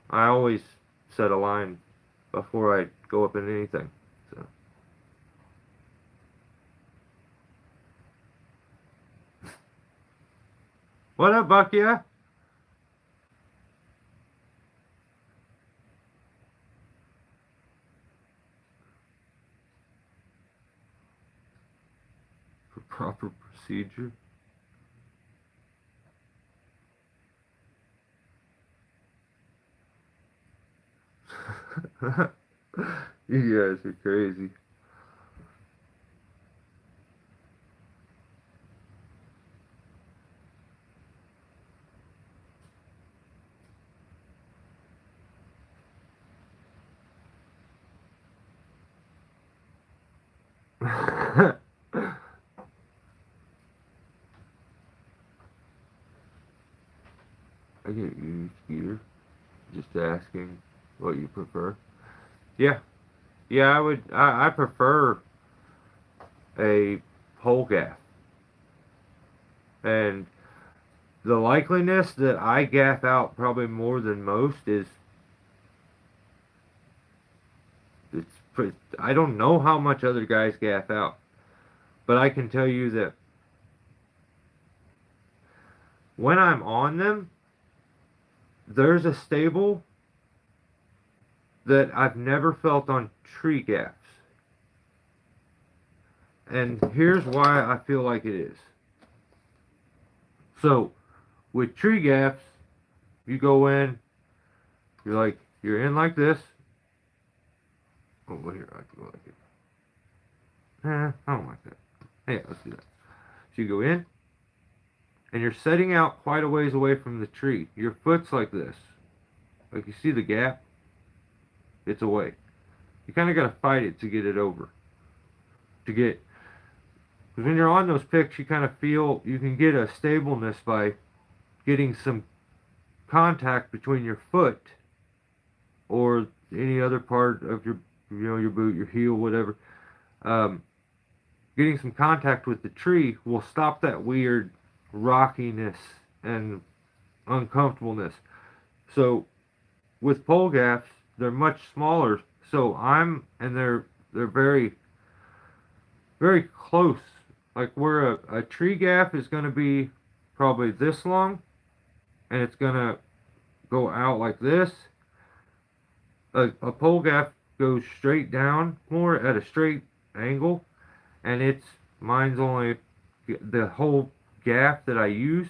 I always set a line before I go up in anything. So. What up, Buckia? For proper procedure. You guys are crazy. I get you, Skeeter. Just asking what you prefer. Yeah. Yeah, I prefer a pole gaff. And the likeliness that I gaff out probably more than most is, I don't know how much other guys gaff out. But I can tell you that when I'm on them, there's a stable that I've never felt on tree gaffs. And here's why I feel like it is. So with tree gaffs, you go in, you're in like this. Oh, well, here, I can go like it. I don't like that. Hey, let's do that. So you go in, and you're setting out quite a ways away from the tree. Your foot's like this. Like you see the gap? It's away. You kind of got to fight it to get it over. Because when you're on those picks, you kind of feel, you can get a stableness by getting some contact between your foot or any other part of your boot, your heel, whatever. Getting some contact with the tree will stop that weird rockiness and uncomfortableness. So with pole gaffs, they're much smaller. So they're very, very close. Like where a tree gaff is going to be probably this long, and it's going to go out like this. A pole gaff goes straight down more at a straight angle, and mine's only, the whole gaff that I use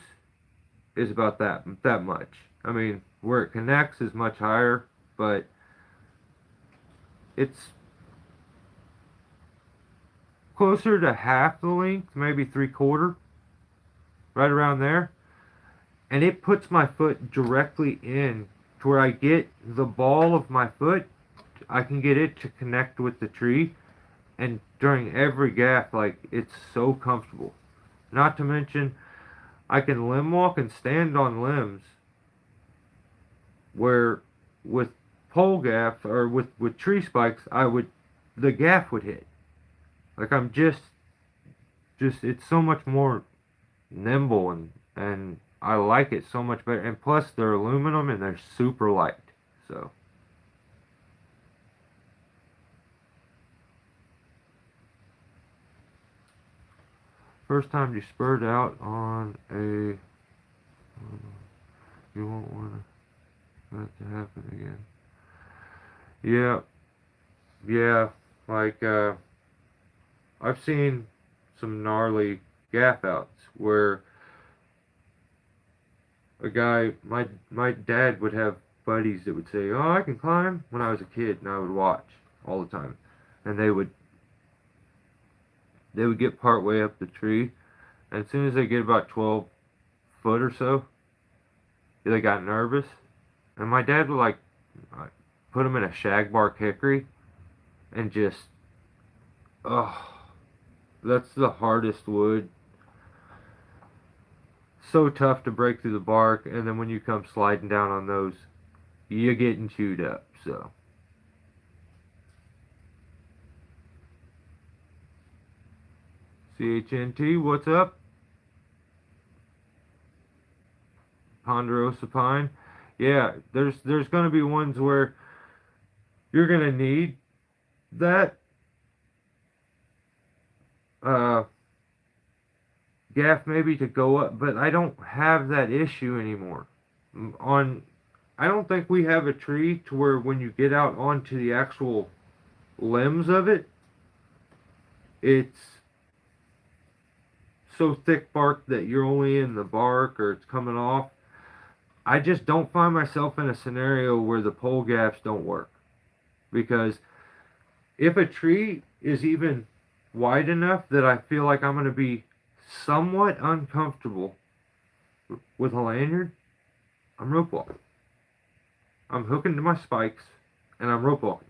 is about that much. I mean, where it connects is much higher, but it's closer to half the length, maybe 3/4, right around there. And it puts my foot directly in to where I get the ball of my foot, I can get it to connect with the tree. And during every gaff, like, it's so comfortable. Not to mention, I can limb walk and stand on limbs where with pole gaff or with tree spikes, the gaff would hit. Like I'm just it's so much more nimble, and I like it so much better. And plus they're aluminum and they're super light. So first time you spurred out on a, you won't want that to happen again. Yeah, like I've seen some gnarly gaff outs where a guy, my dad would have buddies that would say, "Oh, I can climb," when I was a kid, and I would watch all the time, and they would get part way up the tree, and as soon as they get about 12 foot or so, they got nervous, and my dad would put them in a shagbark hickory, and just, oh, that's the hardest wood. So tough to break through the bark, and then when you come sliding down on those, you're getting chewed up. So CHNT, what's up? Ponderosa pine. Yeah, there's going to be ones where you're going to need that gaff maybe to go up, but I don't have that issue anymore. I don't think we have a tree to where when you get out onto the actual limbs of it, it's so thick bark that you're only in the bark or it's coming off. I just don't find myself in a scenario where the pole gaffs don't work. Because if a tree is even wide enough that I feel like I'm going to be somewhat uncomfortable with a lanyard, I'm rope walking. I'm hooking to my spikes and I'm rope walking.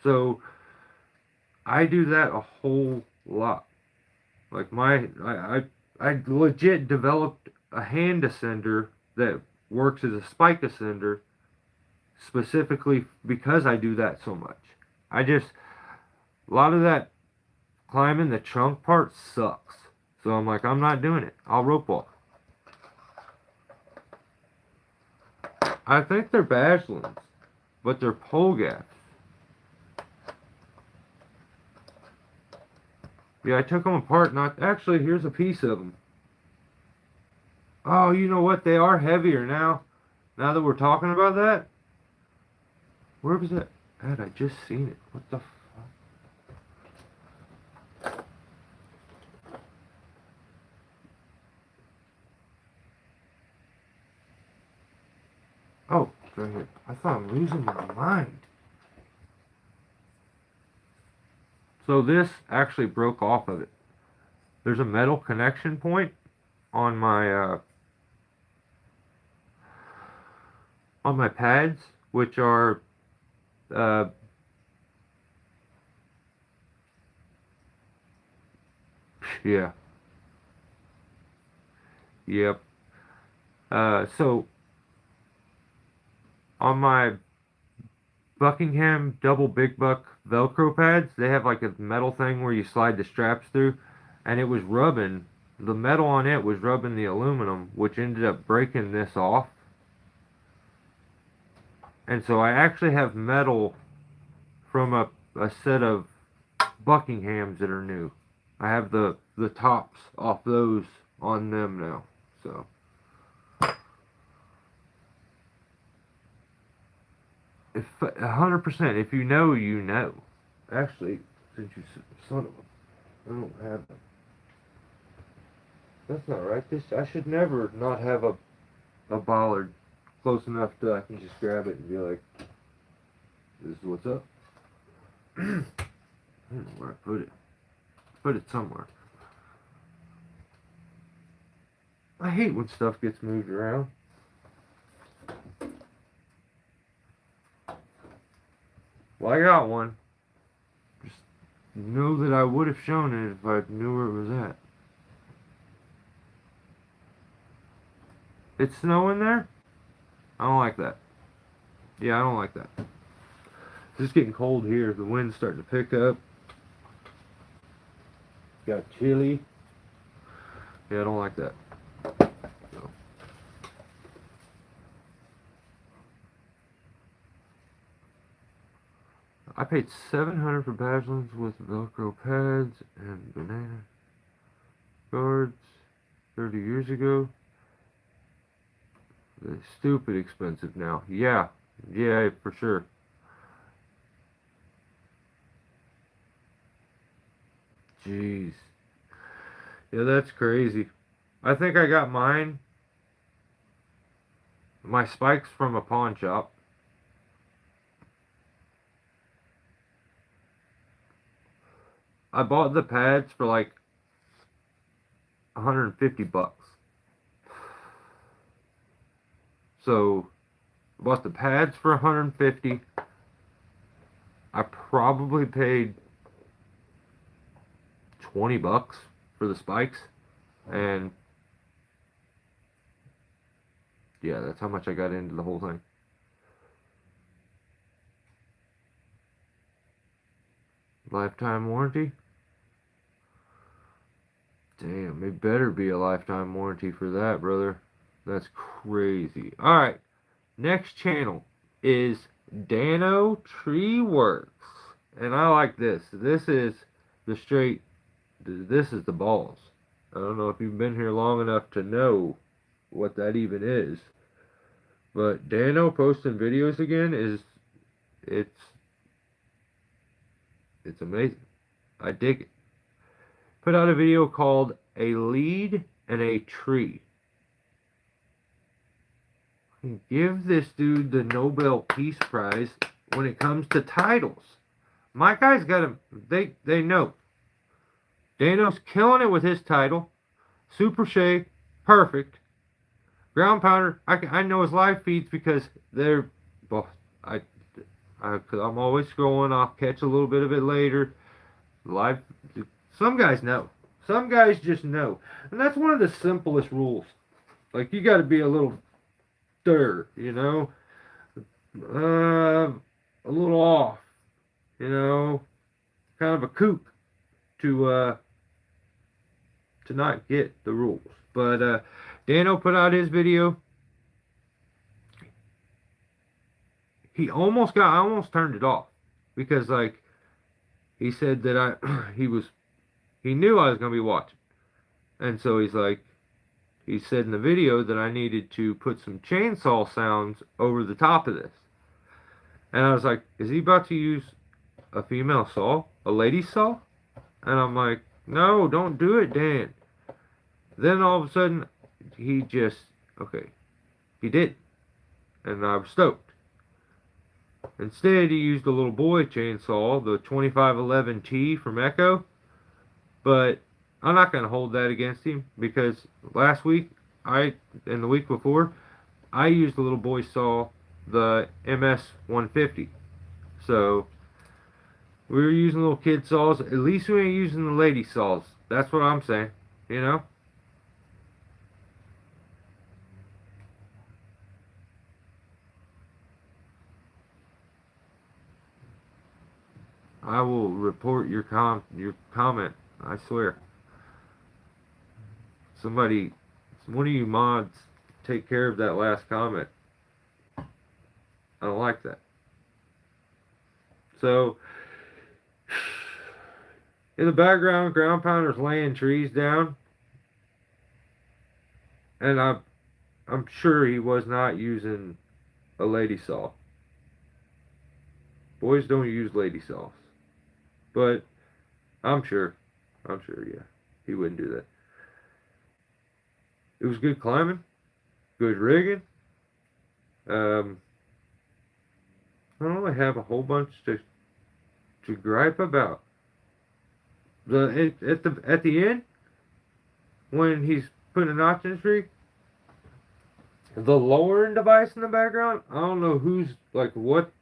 So I do that a whole lot. Like I legit developed a hand ascender that works as a spike ascender specifically because I do that so much. A lot of that climbing the trunk part sucks. So I'm like, I'm not doing it. I'll rope walk. I think they're Bachelins, but they're pole gaffs. Yeah, I took them apart. Actually, here's a piece of them. Oh, you know what? They are heavier now. Now that we're talking about that. Where was that at? I just seen it. What the fuck? right here. I thought I'm losing my mind. So this actually broke off of it. There's a metal connection point on my pads, which are yeah, yep. So on my Buckingham double big buck Velcro pads, they have like a metal thing where you slide the straps through, and it was rubbing, the metal on it was rubbing the aluminum, which ended up breaking this off. And so I actually have metal from a set of Buckinghams that are new. I have the tops off those on them now. So if 100%, if you know, you know. Actually, since you son of a, I don't have them. That's not right. This, I should never not have a bollard close enough to I can just grab it and be like, this is what's up. I don't know where I put it. Put it somewhere. I hate when stuff gets moved around. Well, I got one. Just know that I would have shown it if I knew where it was at. It's snowing there? I don't like that. Yeah, I don't like that. It's just getting cold here. The wind's starting to pick up. Got chilly. Yeah, I don't like that. So. I paid $700 for Badlands with Velcro pads and banana guards 30 years ago. They're stupid expensive now. Yeah, for sure. Jeez. Yeah, that's crazy. I think I got my spikes from a pawn shop. I bought the pads for like $150. So I bought the pads for $150. I probably paid $20 for the spikes, and yeah, that's how much I got into the whole thing. Lifetime warranty? Damn, it better be a lifetime warranty for that, brother. That's crazy. Alright, next channel is Dano Tree Works. And I like this. This is the straight, this is the balls. I don't know if you've been here long enough to know what that even is. But Dano posting videos again it's amazing. I dig it. Put out a video called A Lead and a Tree. Give this dude the Nobel Peace Prize when it comes to titles. My guys got him. They know. Dano's killing it with his title. Super Shea, perfect. Ground Pounder, I know his live feeds because they're, well, cause I'm always scrolling. I'll catch a little bit of it later. Live, some guys know. Some guys just know. And that's one of the simplest rules. Like, you got to be a little you know, a little off, you know, kind of a kook to not get the rules. But Dano put out his video. I almost turned it off because, like, he said that he knew I was gonna be watching, and so he's like, he said in the video that I needed to put some chainsaw sounds over the top of this. And I was like, is he about to use a female saw? A lady saw? And I'm like, no, don't do it, Dan. Then all of a sudden, he did. And I was stoked. Instead, he used a little boy chainsaw, the 2511T from Echo. But I'm not going to hold that against him because last week, and the week before, I used a little boy saw, the MS 150. So we were using little kid saws. At least we ain't using the lady saws. That's what I'm saying. You know? I will report your comment. I swear. Somebody, one of you mods, take care of that last comment. I don't like that. So, in the background, Ground Pounder's laying trees down, and I'm sure he was not using a lady saw. Boys don't use lady saws, but I'm sure, yeah, he wouldn't do that. It was good climbing, good rigging. Um, I don't really have a whole bunch to gripe about. At the end, when he's putting a notch in the tree, the lowering device in the background, I don't know who's like what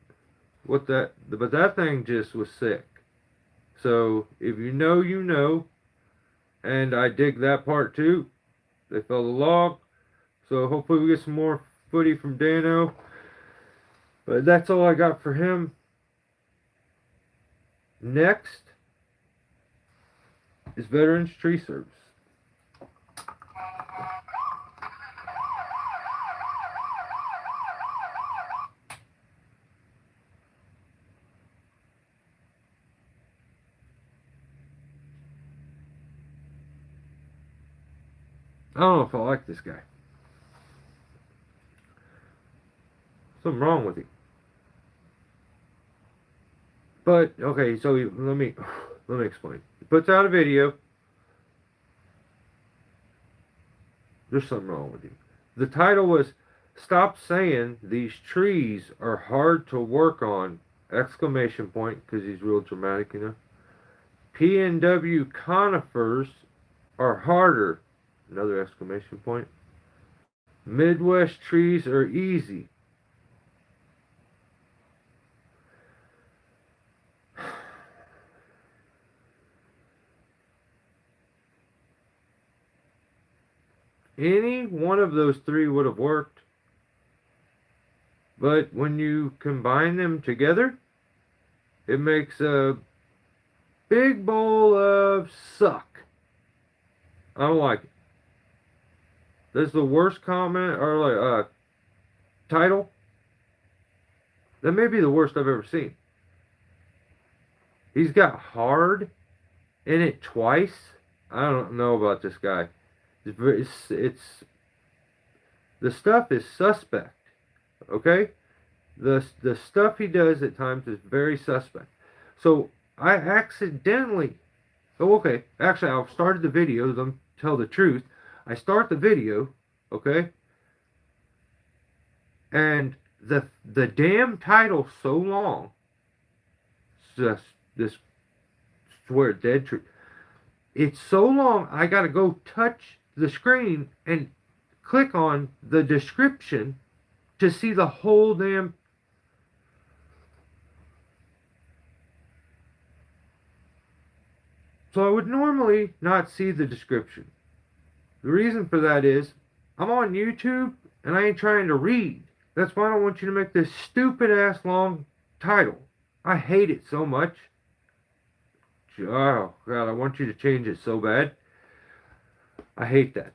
that, but that thing just was sick. So if you know, you know, and I dig that part too. They fell the log, so hopefully we get some more footy from Dano. But that's all I got for him. Next is Veterans Tree Service. I don't know if I like this guy. Something wrong with him. But okay, so let me explain. He puts out a video. There's something wrong with him. The title was "Stop Saying These Trees Are Hard to Work On!" Exclamation point, because he's real dramatic, you know. PNW conifers are harder. Another exclamation point. Midwest trees are easy. Any one of those three would have worked. But when you combine them together, it makes a big bowl of suck. I don't like it. This is the worst comment or like title. That may be the worst I've ever seen. He's got hard in it twice. I don't know about this guy. It's the stuff is suspect. Okay, the stuff he does at times is very suspect. So I accidentally. Oh, okay. Actually, I started the video. Let me tell the truth. I start the video. Okay, and the damn title's so long. Just this swear dead tree. It's so long. I gotta go touch the screen and click on the description to see the whole damn. So I would normally not see the description. The reason for that is I'm on YouTube and I ain't trying to read. That's why I don't want you to make this stupid ass long title. I hate it so much. Oh God, I want you to change it so bad. I hate that.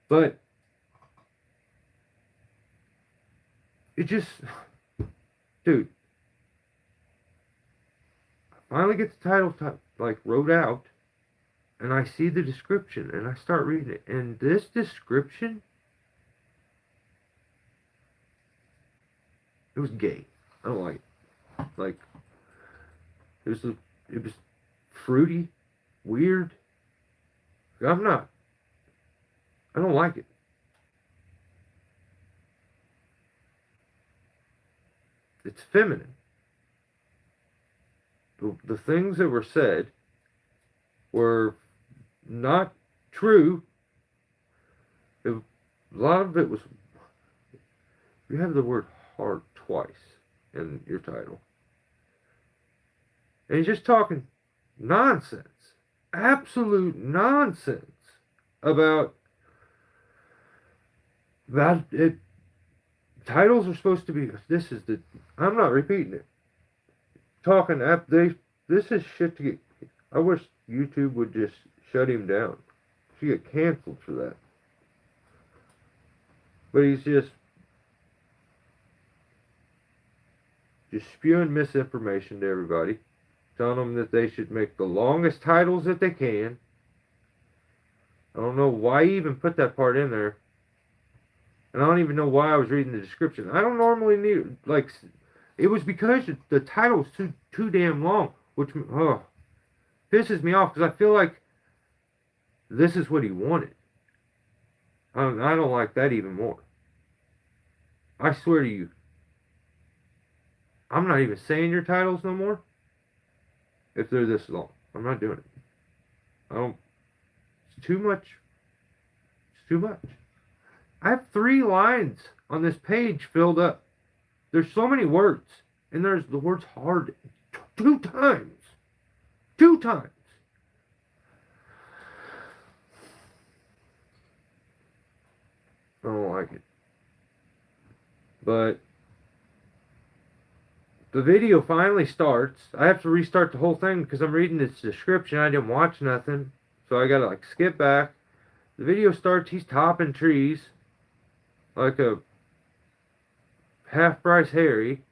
But it just, dude. I finally get the title like wrote out, and I see the description, and I start reading it, and this description, it was gay. I don't like it. Like it was fruity, weird. I'm not. I don't like it. it's feminine. The things that were said were not true. A lot of it was. You have the word hard twice in your title. And he's just talking nonsense. Absolute nonsense about that. Titles are supposed to be. This is the. I'm not repeating it. Talking. This is shit to get. I wish YouTube would just shut him down. He get canceled for that. But he's just spewing misinformation to everybody, telling them that they should make the longest titles that they can. I don't know why he even put that part in there. And I don't even know why I was reading the description. I don't normally need, like, it was because the title was too damn long, which pisses me off, because I feel like this is what he wanted. I don't like that even more. I swear to you, I'm not even saying your titles no more if they're this long. I'm not doing it. I don't. It's too much. It's too much. I have 3 lines on this page filled up. There's so many words, and there's the words hard 2 times. 2 times. I don't like it. But the video finally starts. I have to restart the whole thing because I'm reading this description. I didn't watch nothing. So I gotta like skip back. The video starts, he's topping trees like a half-price Harry.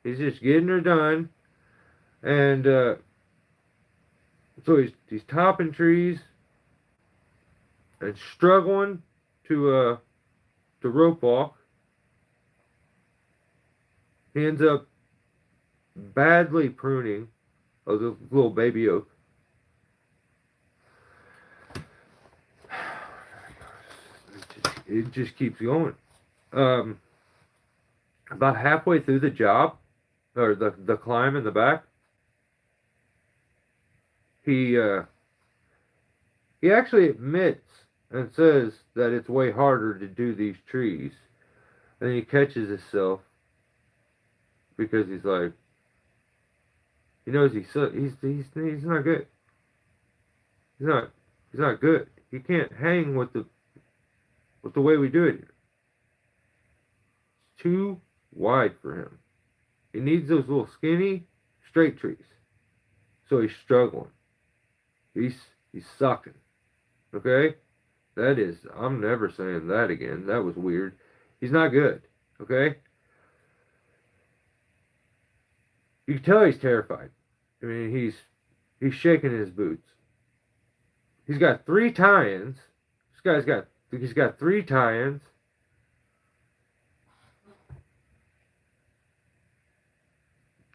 He's just getting her done. And so he's topping trees and struggling to rope walk. He ends up badly pruning a little baby oak. It just keeps going. About halfway through the job, or the climb in the back, he actually admits and says that it's way harder to do these trees. And then he catches himself because he's like, he knows he's not good. He's not good. He can't hang with the way we do it here. It's too wide for him. He needs those little skinny, straight trees. So he's struggling. He's sucking. Okay? That is, I'm never saying that again. That was weird. He's not good. Okay? You can tell he's terrified. I mean, he's shaking his boots. He's got 3 tie-ins. He's got 3 tie-ins.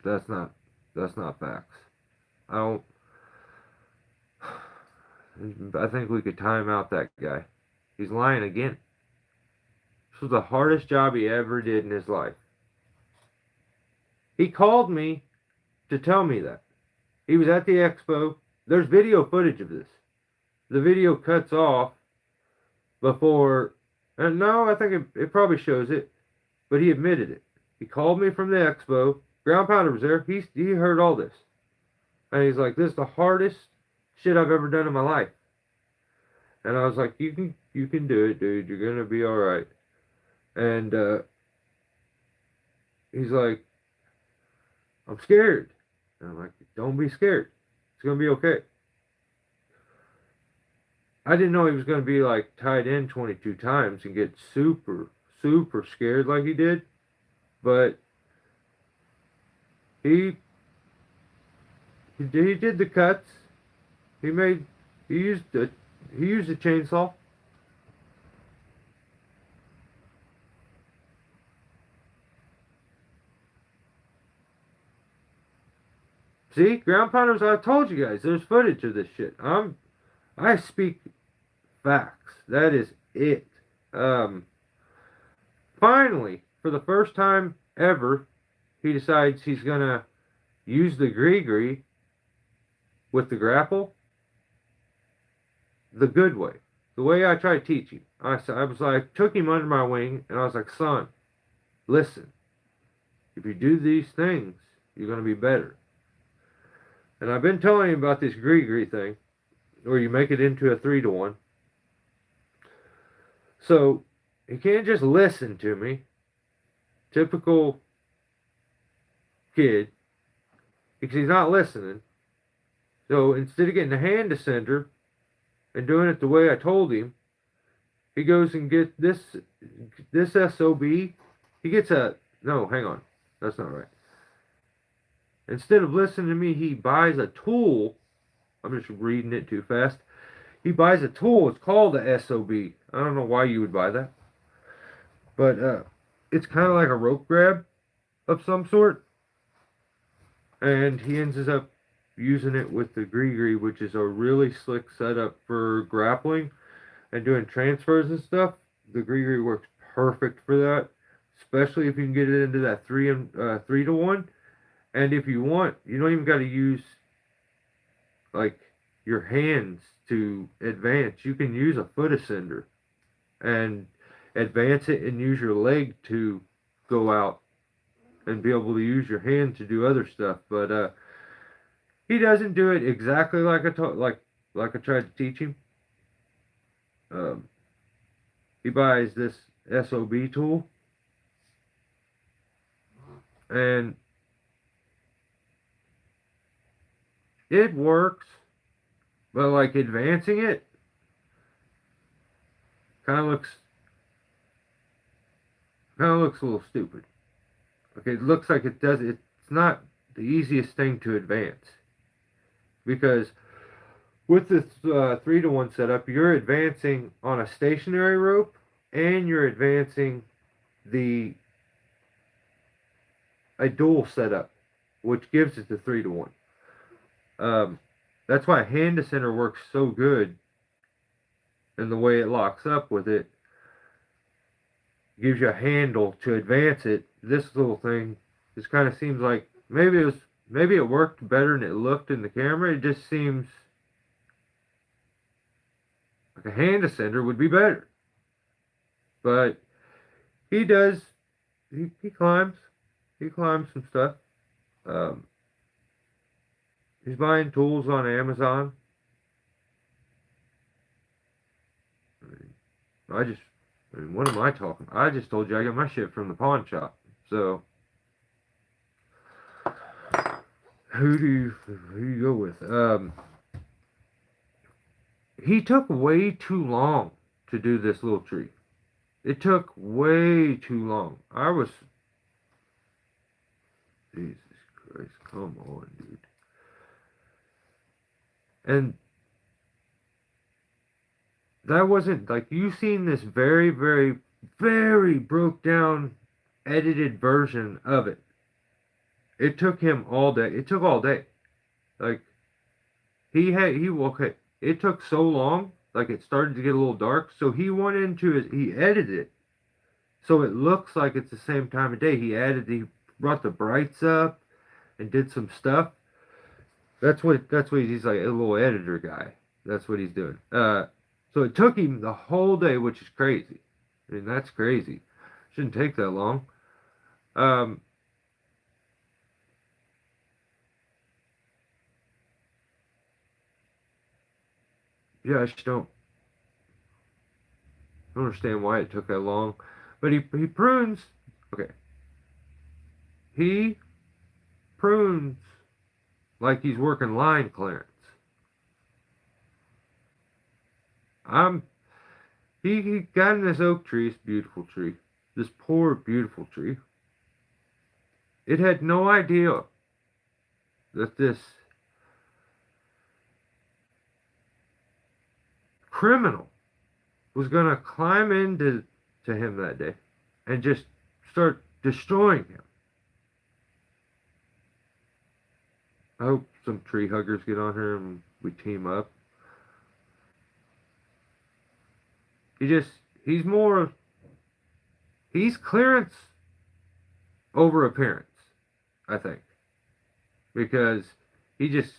That's not facts. I think we could time out that guy. He's lying again. This was the hardest job he ever did in his life. He called me to tell me that. He was at the expo. There's video footage of this. The video cuts off before, and no, I think it probably shows it, but he admitted it. He called me from the expo. Ground Pounder was there. He heard all this. And he's like, this is the hardest shit I've ever done in my life. And I was like, you can do it, dude. You're going to be all right. And he's like, I'm scared. And I'm like, don't be scared. It's going to be okay. I didn't know he was going to be like tied in 22 times and get super, super scared like he did. But he did the cuts. He used a chainsaw. See, Ground Pounders, I told you guys, there's footage of this shit. I speak facts. That is it. Finally, for the first time ever, he decides he's going to use the gree with the grapple the good way. The way I try to teach him. I was like, took him under my wing, and I was like, son, listen, if you do these things, you're going to be better. And I've been telling him about this gree thing, where you make it into a 3-to-1. So, he can't just listen to me. Typical kid. Because he's not listening. So, instead of getting a hand descender and doing it the way I told him, he goes and gets this SOB. He gets no, hang on. That's not right. Instead of listening to me, he buys a tool. I'm just reading it too fast. He buys a tool. It's called a SOB. I don't know why you would buy that. But it's kind of like a rope grab of some sort. And he ends up using it with the gree, which is a really slick setup for grappling and doing transfers and stuff. The gree works perfect for that, especially if you can get it into that 3-to-1. And if you want, you don't even got to use like your hands to advance. You can use a foot ascender and advance it and use your leg to go out and be able to use your hand to do other stuff. But he doesn't do it exactly like I tried to teach him. He buys this SOB tool, and it works, but like advancing it kind of looks a little stupid. Okay, it looks like it's not the easiest thing to advance, because with this 3-to-1 setup, you're advancing on a stationary rope, and you're advancing a dual setup, which gives it the 3-to-1. That's why hand descender works so good, and the way it locks up with it gives you a handle to advance it. This little thing just kind of seems like maybe it worked better than it looked in the camera. It just seems like a hand descender would be better. But he climbs some stuff. He's buying tools on Amazon. What am I talking about? I just told you I got my shit from the pawn shop. So, who do you go with? He took way too long to do this little tree. It took way too long. Jesus Christ, come on, dude. And that wasn't, like, you've seen this very, very, very broke down, edited version of it. It took him all day. It took all day. Like, okay, it took so long, like it started to get a little dark, so he edited it, so it looks like it's the same time of day. He brought the brights up and did some stuff. That's what he's like, a little editor guy. That's what he's doing. So it took him the whole day, which is crazy. I mean, that's crazy. Shouldn't take that long. Yeah, I just don't understand why it took that long. But he prunes. Okay. He prunes like he's working line clearance. He got in this oak tree, this beautiful tree. This poor, beautiful tree. It had no idea that this criminal was going to climb into him that day and just start destroying him. I hope some tree huggers get on here and we team up. He's clearance over appearance. I think, because he just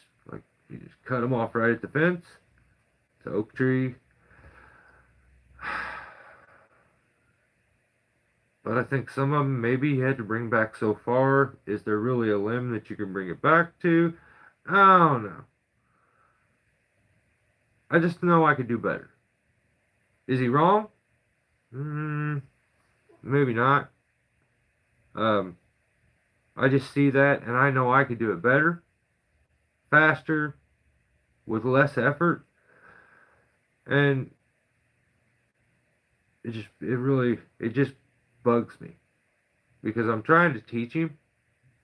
he just cut them off right at the fence. It's an oak tree. But I think some of them maybe he had to bring back so far. Is there really a limb that you can bring it back to? I don't know. I just know I could do better. Is he wrong? Maybe not. Um, I just see that and I know I could do it better, faster, with less effort. And it just bugs me because I'm trying to teach him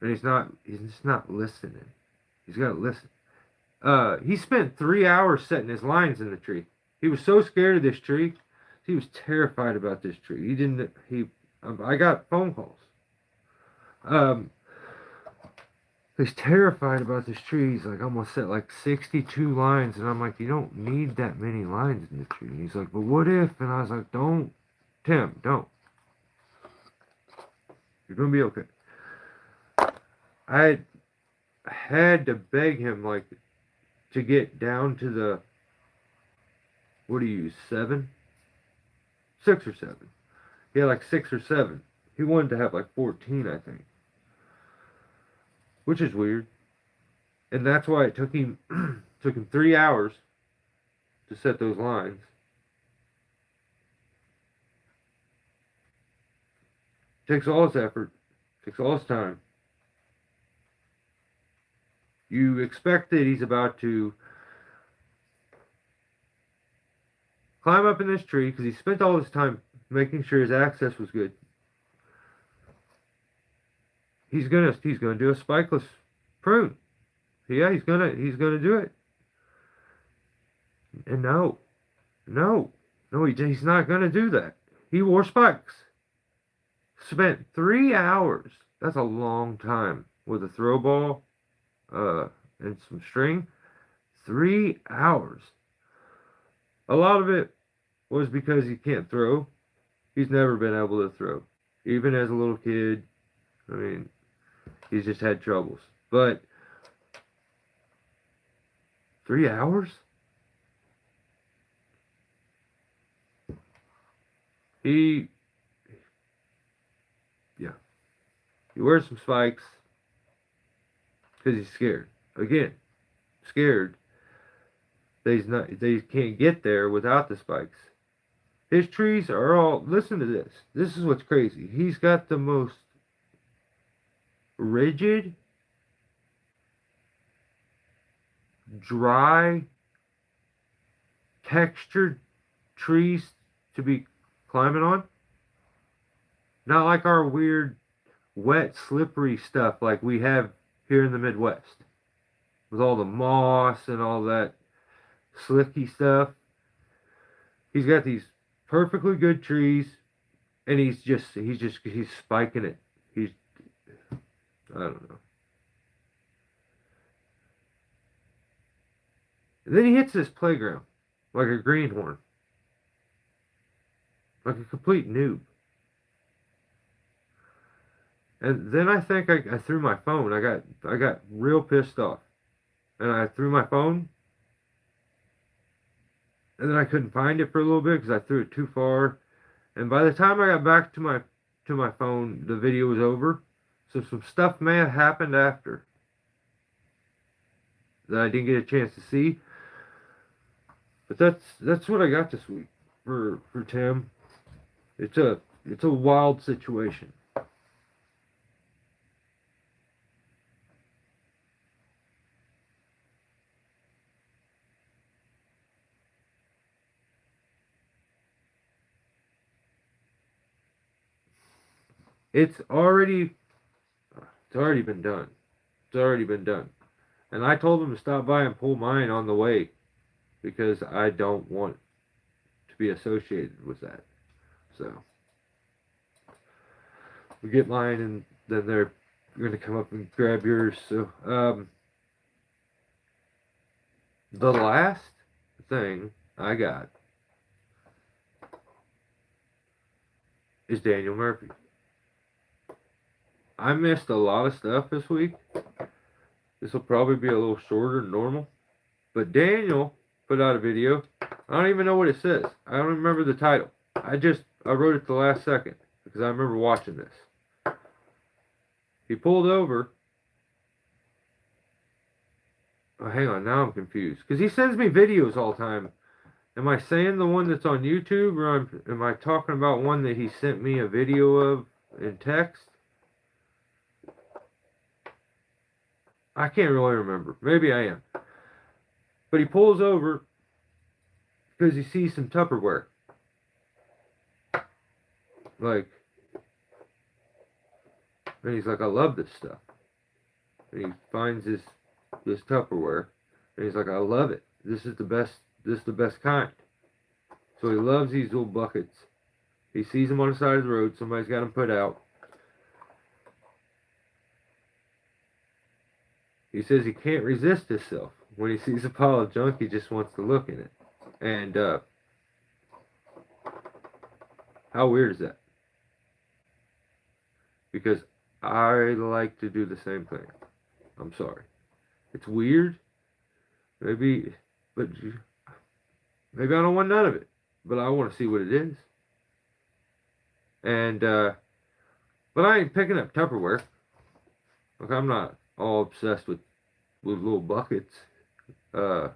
and he's just not listening. He's got to listen. He spent 3 hours setting his lines in the tree. He was so scared of this tree. He was terrified about this tree. I got phone calls. He's terrified about this tree. He's like, I'm gonna set like 62 lines, and I'm like, you don't need that many lines in the tree. And he's like, but what if? And I was like, don't, Tim, don't. You're gonna be okay. I had to beg him like to get down to the, what do you use, 7? 6 or 7. He had like 6 or 7. He wanted to have like 14, I think. Which is weird. And that's why it took him 3 hours to set those lines. Takes all his effort, takes all his time. You expect that he's about to climb up in this tree because he spent all his time making sure his access was good. He's gonna do a spikeless prune. Yeah, he's gonna do it. And he's not gonna do that. He wore spikes. Spent 3 hours. That's a long time with a throw ball, and some string. 3 hours. A lot of it was because he can't throw. He's never been able to throw, even as a little kid. I mean, he's just had troubles. But 3 hours? He wears some spikes because he's scared. Again, scared that he can't get there without the spikes. His trees are all, listen to this. This is what's crazy. He's got the most rigid, dry, textured trees to be climbing on. Not like our weird, wet, slippery stuff like we have here in the Midwest. With all the moss and all that slicky stuff. He's got these perfectly good trees, and he's spiking it. I don't know. And then he hits this playground like a greenhorn, like a complete noob. And then I think I threw my phone. I got real pissed off, and I threw my phone. And then I couldn't find it for a little bit because I threw it too far. And by the time I got back to my phone, the video was over. So some stuff may have happened after that I didn't get a chance to see. But that's what I got this week for Tim. It's a wild situation. It's already been done. It's already been done. And I told him to stop by and pull mine on the way because I don't want to be associated with that. So we get mine and then they're going to come up and grab yours. So the last thing I got is Daniel Murphy. I missed a lot of stuff this week. This will probably be a little shorter than normal. But Daniel put out a video. I don't even know what it says. I don't remember the title. I wrote it the last second because I remember watching this. He pulled over. Oh, hang on, now I'm confused. Because he sends me videos all the time. Am I saying the one that's on YouTube, or am I talking about one that he sent me a video of in text? I can't really remember. Maybe I am. But he pulls over because he sees some Tupperware. Like, and he's like, I love this stuff. And he finds this Tupperware, and he's like, I love it. This is the best kind. So he loves these little buckets. He sees them on the side of the road. Somebody's got them put out. He says he can't resist himself. When he sees a pile of junk, he just wants to look in it. And how weird is that? Because I like to do the same thing. I'm sorry. It's weird. Maybe I don't want none of it. But I want to see what it is. And but I ain't picking up Tupperware. Like, I'm not all obsessed with little buckets. That's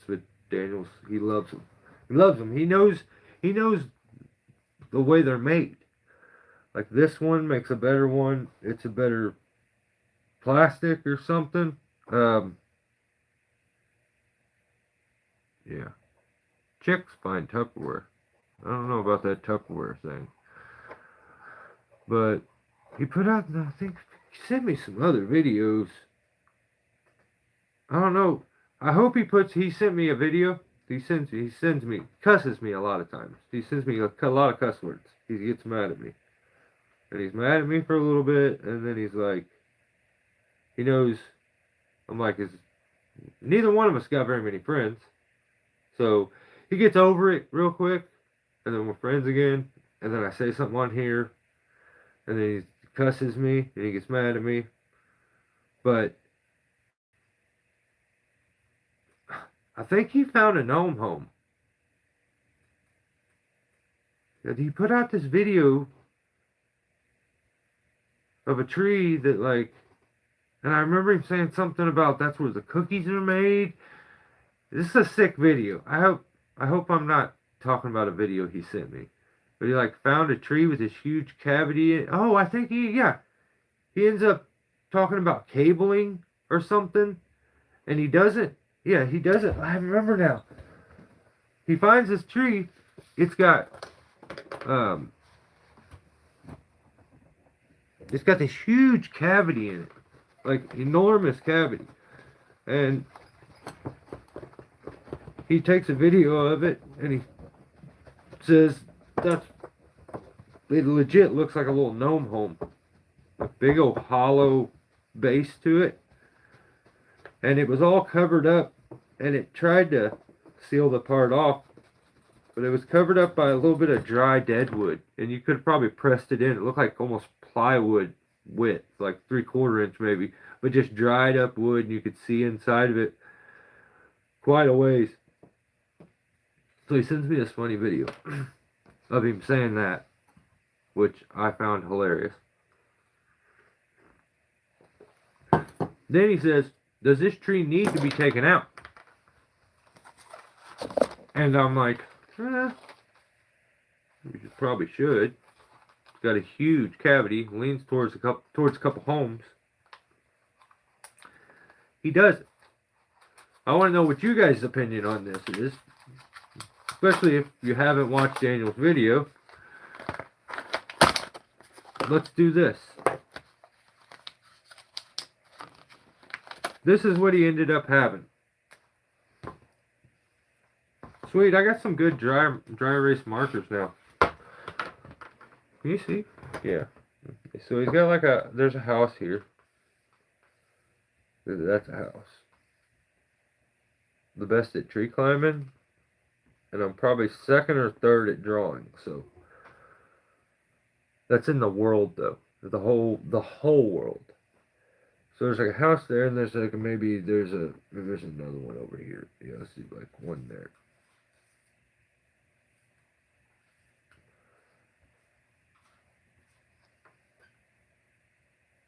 what Daniel's. He loves them. He loves them. He knows the way they're made. Like, this one makes a better one. It's a better plastic or something. Yeah. Chicks find Tupperware. I don't know about that Tupperware thing. But he put out, I think, he sent me some other videos. I don't know. I hope he sent me a video. He cusses me a lot of times. He sends me a lot of cuss words. He gets mad at me. And he's mad at me for a little bit, and then he's like, he knows, I'm like, neither one of us got very many friends. So he gets over it real quick, and then we're friends again, and then I say something on here, and then he cusses me, and he gets mad at me. But I think he found a gnome home. He put out this video of a tree that, like, and I remember him saying something about that's where the cookies are made. This is a sick video. I hope I'm not talking about a video he sent me. But he, like, found a tree with this huge cavity in it. Oh, I think he ends up talking about cabling or something. And he doesn't. Yeah, he doesn't. I remember now. He finds this tree. It's got this huge cavity in it. Like, enormous cavity. And he takes a video of it, and he says it legit looks like a little gnome home. A big old hollow base to it. And it was all covered up, and it tried to seal the part off, but it was covered up by a little bit of dry dead wood, and you could have probably pressed it in. It looked like almost plywood width, like 3/4 inch maybe, but just dried up wood, and you could see inside of it quite a ways. So he sends me this funny video of him saying that, which I found hilarious. Then he says, does this tree need to be taken out? And I'm like, you probably should. It's got a huge cavity, leans towards a couple homes. He does it. I want to know what you guys' opinion on this is, especially if you haven't watched Daniel's video. Let's do this. This is what he ended up having. Sweet, I got some good dry erase markers now. Can you see? Yeah. So he's got like there's a house here. That's a house. The best at tree climbing. And I'm probably second or third at drawing, so. That's in the world though. The whole world. So there's like a house there, and there's like there's another one over here. Yeah, let's see like one there.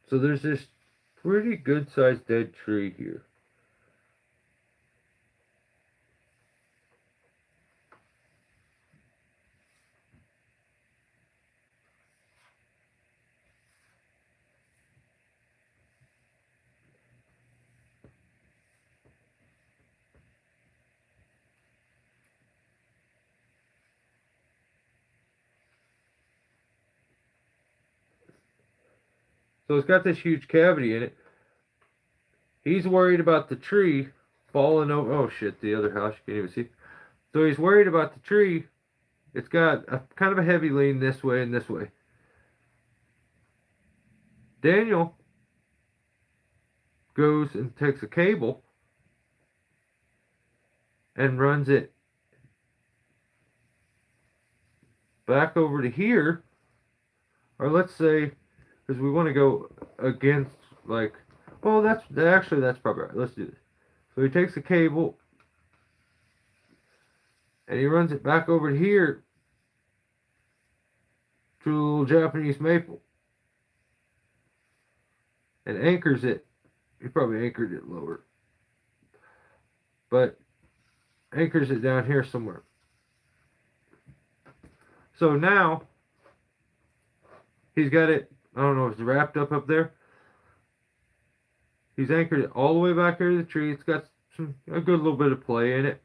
So there's this pretty good sized dead tree here. So it's got this huge cavity in it. He's worried about the tree falling over. Oh shit, the other house you can't even see. So he's worried about the tree. It's got a kind of a heavy lean this way and this way. Daniel goes and takes a cable and runs it back over to here, or let's say, because we want to go against, like, well, that's probably right. Let's do this. So he takes the cable and he runs it back over to here to a little Japanese maple and anchors it. He probably anchored it lower, but anchors it down here somewhere. So now he's got it. I don't know if it's wrapped up there. He's anchored it all the way back here to the tree. It's got a good little bit of play in it.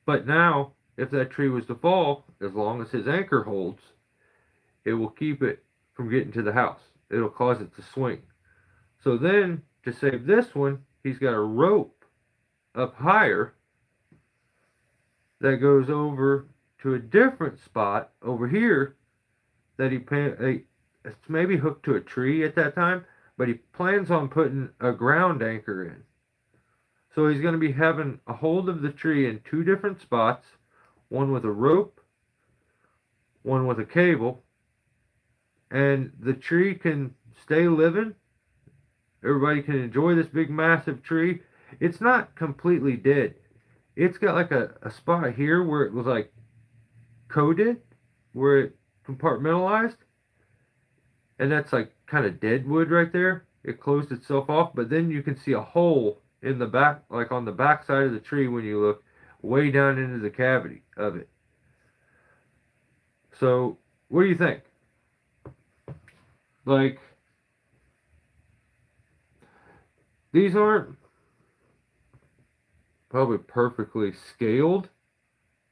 But now, if that tree was to fall, as long as his anchor holds, it will keep it from getting to the house. It'll cause it to swing. So then, to save this one, he's got a rope up higher that goes over to a different spot over here that it's maybe hooked to a tree at that time, but he plans on putting a ground anchor in. So he's going to be having a hold of the tree in two different spots, one with a rope, one with a cable, and the tree can stay living. Everybody can enjoy this big massive tree. It's not completely dead. It's got like a spot here where it was like coated, where it compartmentalized, and that's like kind of dead wood right there. It closed itself off, but then you can see a hole in the back, like on the back side of the tree when you look way down into the cavity of it. So, what do you think? Like, these aren't probably perfectly scaled,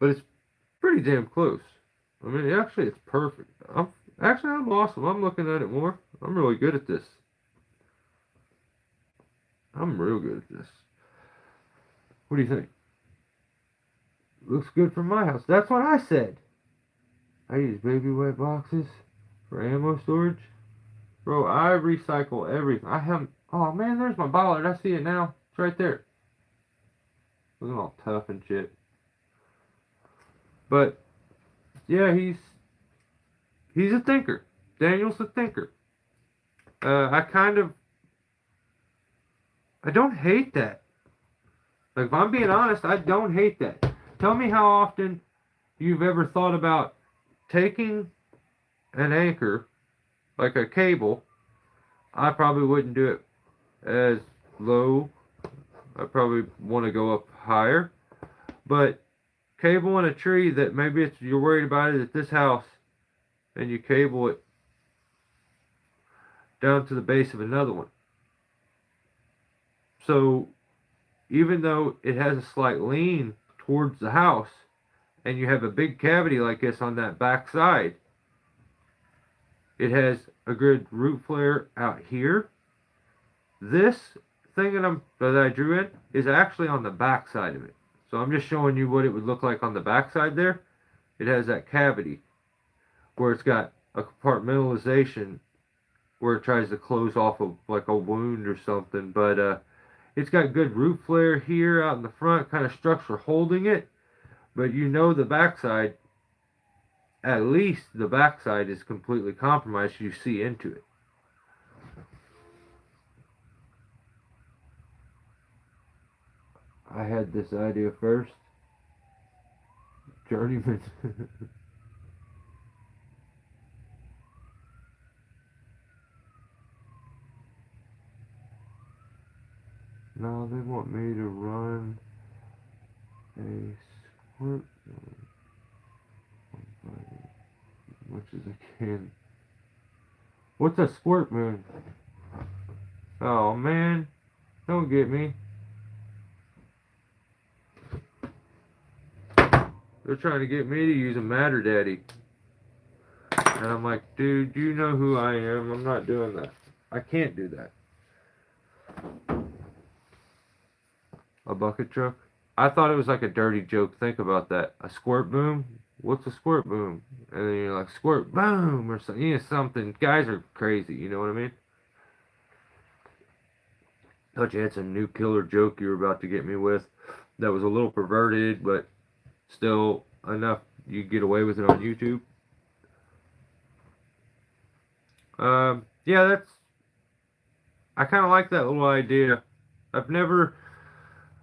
but it's pretty damn close. I mean, actually, it's perfect. I'm awesome. I'm looking at it more. I'm really good at this. I'm real good at this. What do you think? Looks good from my house. That's what I said. I use baby wet boxes for ammo storage. Bro, I recycle everything. I have. Oh man, there's my bollard. I see it now. It's right there. Looking all tough and shit. But yeah, he's a thinker. Daniel's a thinker. I don't hate that. Like, if I'm being honest, I don't hate that. Tell me how often you've ever thought about taking an anchor, like a cable. I probably wouldn't do it as low. I probably want to go up higher. But cable in a tree that maybe you're worried about it at this house, and you cable it down to the base of another one. So even though it has a slight lean towards the house, and you have a big cavity like this on that back side, it has a good root flare out here. This thing that I drew in is actually on the back side of it. So I'm just showing you what it would look like on the back side there. It has that cavity where it's got a compartmentalization where it tries to close off of like a wound or something. But it's got good root flare here out in the front, kind of structure holding it. But you know the backside at least the backside is completely compromised. You see into it. I had this idea first. Journeyman. No, they want me to run a squirt as much as I can. What's a squirt moon? Oh man, don't get me. They're trying to get me to use a Matter Daddy. And I'm like, dude, you know who I am. I'm not doing that. I can't do that. A bucket truck? I thought it was like a dirty joke. Think about that. A squirt boom? What's a squirt boom? And then you're like, squirt boom or something. You know, something. Guys are crazy. You know what I mean? Thought you had some new killer joke you were about to get me with that was a little perverted, but still enough you get away with it on YouTube. Yeah, I kind of like that little idea.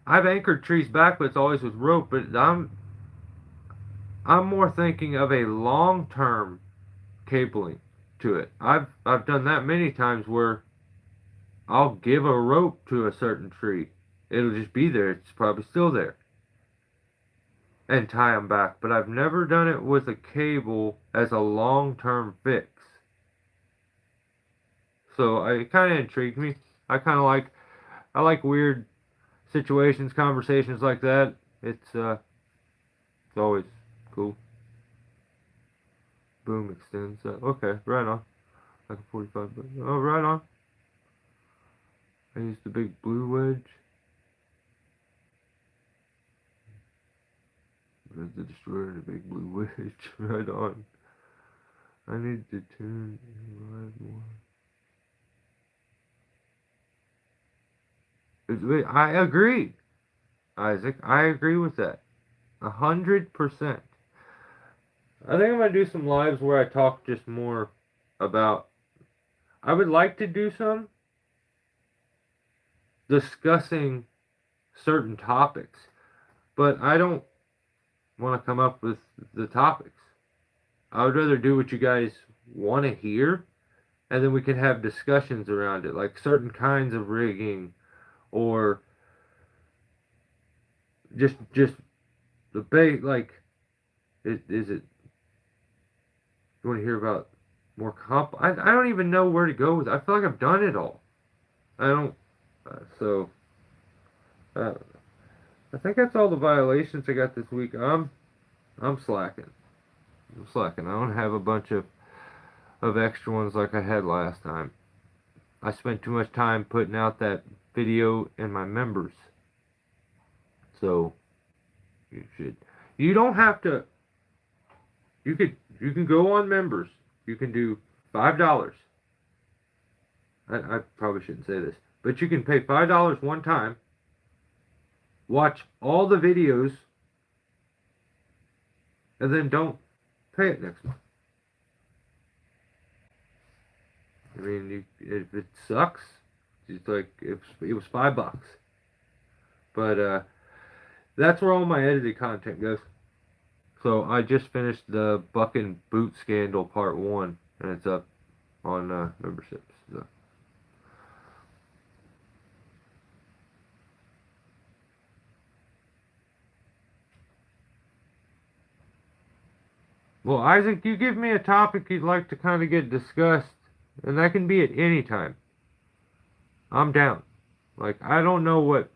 I've anchored trees back, but it's always with rope. But I'm more thinking of a long-term cabling to it. I've done that many times where I'll give a rope to a certain tree. It'll just be there. It's probably still there. And tie them back. But I've never done it with a cable as a long-term fix. So it kind of intrigued me. I like weird situations, conversations like that. It's always cool. Boom extends. Okay, right on. Like a 45. Oh, right on. I used the big blue wedge. The destroyer, the big blue wedge. Right on. I need to tune live more. I agree, Isaac. I agree with that. 100%. I think I'm gonna do some lives where I talk just more about. I would like to do some discussing certain topics, but I don't want to come up with the topics. I would rather do what you guys want to hear, and then we can have discussions around it, like certain kinds of rigging, or just the bait. Like, is it? You want to hear about more comp? I don't even know where to go with it. I feel like I've done it all. I don't. So uh, I think that's all the violations I got this week. I'm slacking. I'm slacking. I don't have a bunch of extra ones like I had last time. I spent too much time putting out that video in my members. So you should. You don't have to. You can go on members. You can do $5. I probably shouldn't say this, but you can pay $5 one time. Watch all the videos, and then don't pay it next month. I mean, if it sucks, it's like it was $5. But that's where all my edited content goes. So I just finished the Buck and Boot Scandal Part 1, and it's up on memberships. So. Well, Isaac, you give me a topic you'd like to kind of get discussed, and that can be at any time. I'm down. Like, I don't know what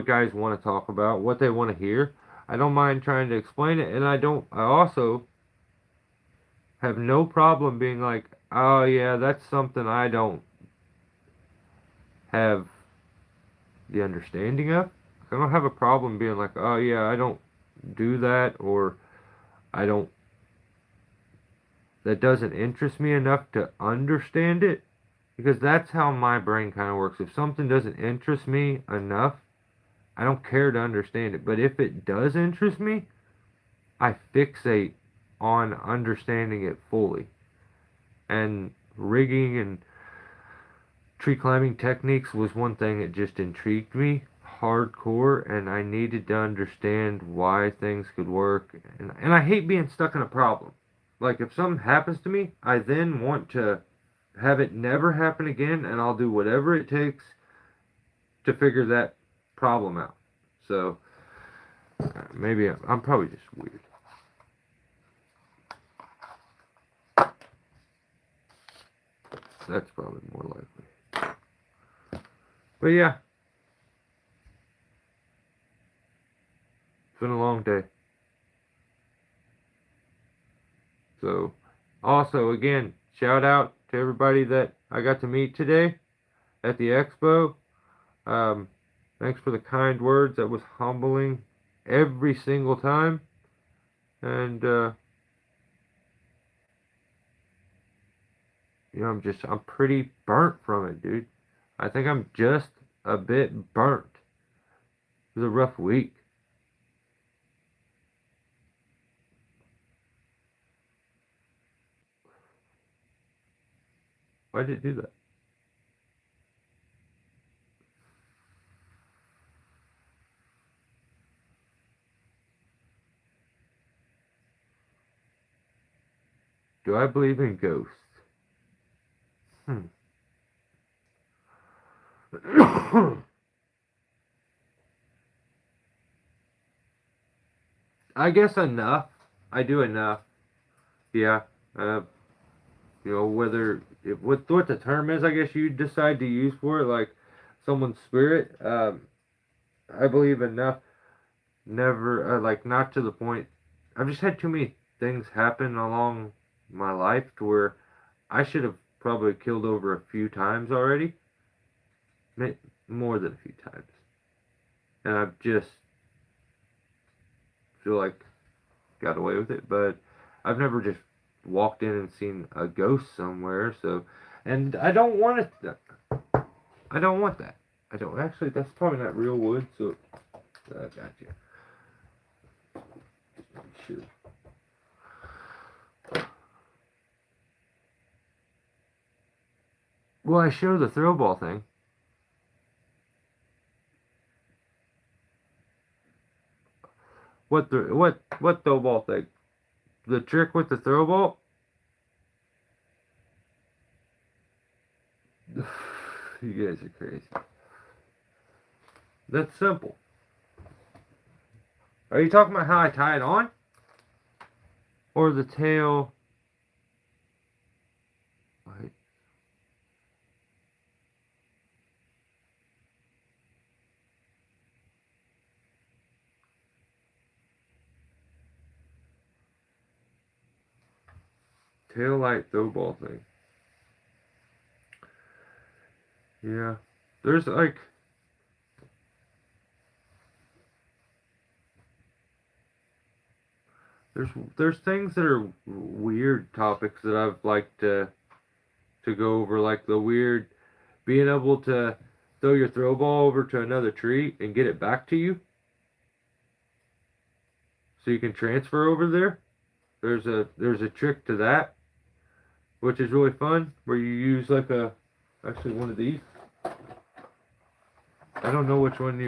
guys want to talk about, what they want to hear. I don't mind trying to explain it, and I also have no problem being like, oh yeah, that's something I don't have the understanding of. I don't have a problem being like, oh yeah, I don't do that, or I don't, that doesn't interest me enough to understand it, because that's how my brain kind of works. If something doesn't interest me enough, I don't care to understand it. But if it does interest me, I fixate on understanding it fully. And rigging and tree climbing techniques was one thing that just intrigued me hardcore, and I needed to understand why things could work. And I hate being stuck in a problem. Like, if something happens to me, I then want to have it never happen again, and I'll do whatever it takes to figure that problem out. So, maybe I'm probably just weird. That's probably more likely. But yeah, it's been a long day. So, also, again, shout out to everybody that I got to meet today at the expo. Um, thanks for the kind words. That was humbling every single time. And, I'm pretty burnt from it, dude. I think I'm just a bit burnt. It was a rough week. Why did it do that? Do I believe in ghosts? Hmm. I guess enough. I do enough. Yeah. Uh, whether what the term is, I guess you decide to use for it, like someone's spirit. I believe enough. Never like not to the point. I've just had too many things happen along my life to where I should have probably killed over a few times already, more than a few times, and I've just feel like got away with it. But I've never just walked in and seen a ghost somewhere. So, and I don't want it. I don't want that. I don't actually. That's probably not real wood. So I got you. Sure. Well, I showed the throw ball thing. What throw ball thing? The trick with the throw ball? You guys are crazy. That's simple. Are you talking about how I tie it on? Or the tail? Like, tail light throw ball thing. Yeah. There's like there's there's things that are weird topics that I've liked to go over, like the weird being able to throw your throw ball over to another tree and get it back to you so you can transfer over there. There's a trick to that, which is really fun, where you use like a actually one of these. I don't know which one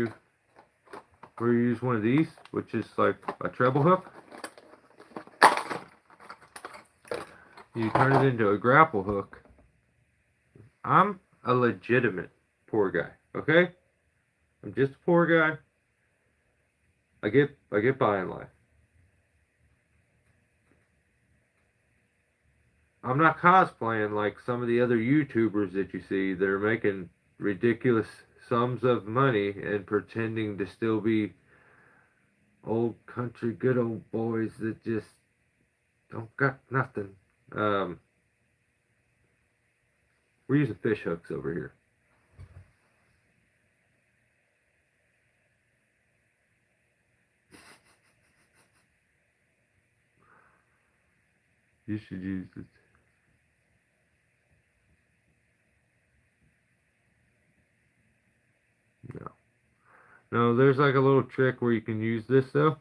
where you use one of these, which is like a treble hook. You turn it into a grapple hook. I'm a legitimate poor guy, okay? I'm just a poor guy. I get by in life. I'm not cosplaying like some of the other YouTubers that you see that are making ridiculous sums of money and pretending to still be old country good old boys that just don't got nothing. Um, we're using fish hooks over here. You should use it. No. No, there's like a little trick where you can use this though.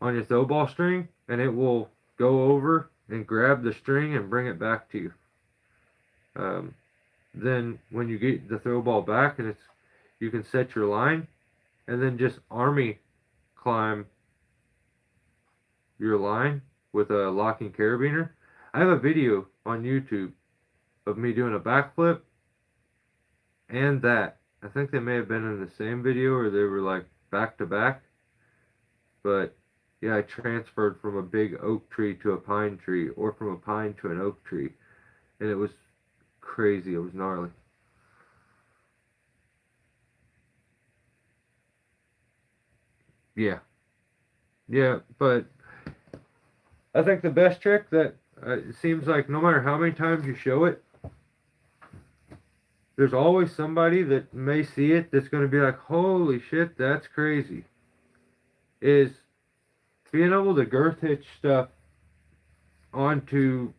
on your throw ball string, and it will go over and grab the string and bring it back to you. Then when you get the throw ball back, and you can set your line, and then just army climb your line with a locking carabiner. I have a video on YouTube of me doing a backflip and that. I think they may have been in the same video, or they were like back to back. But yeah, I transferred from a big oak tree to a pine tree, or from a pine to an oak tree, and it was crazy. It was gnarly. Yeah, but I think the best trick that it seems like no matter how many times you show it, there's always somebody that may see it that's going to be like, holy shit, that's crazy. Is being able to girth hitch stuff onto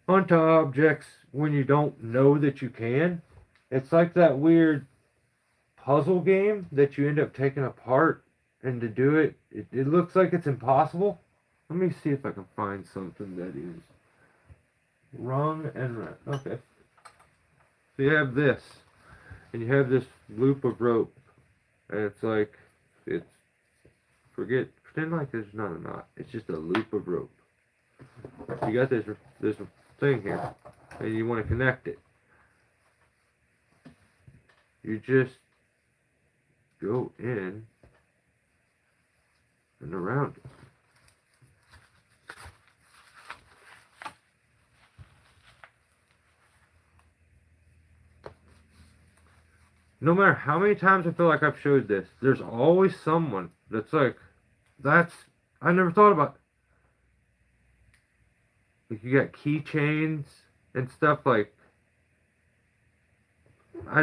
objects when you don't know that you can. It's like that weird puzzle game that you end up taking apart, and to do it, it looks like it's impossible. Let me see if I can find something that is wrong and right. Okay. So you have this, and you have this loop of rope, and it's like, pretend like there's not a knot. It's just a loop of rope. You got this thing here, and you want to connect it. You just go in and around it. No matter how many times I feel like I've showed this, there's always someone that's like, I never thought about it. Like, you got keychains and stuff like, I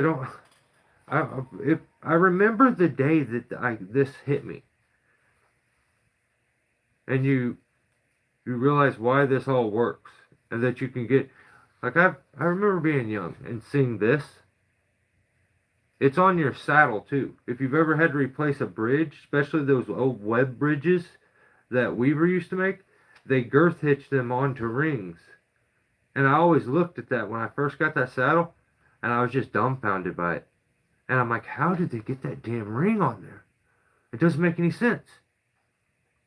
remember the day that this hit me. And you realize why this all works, and that you can get, like, I remember being young and seeing this. It's on your saddle too. If you've ever had to replace a bridge, especially those old web bridges that Weaver used to make, they girth hitch them onto rings. And I always looked at that when I first got that saddle, and I was just dumbfounded by it. And I'm like, how did they get that damn ring on there? It doesn't make any sense.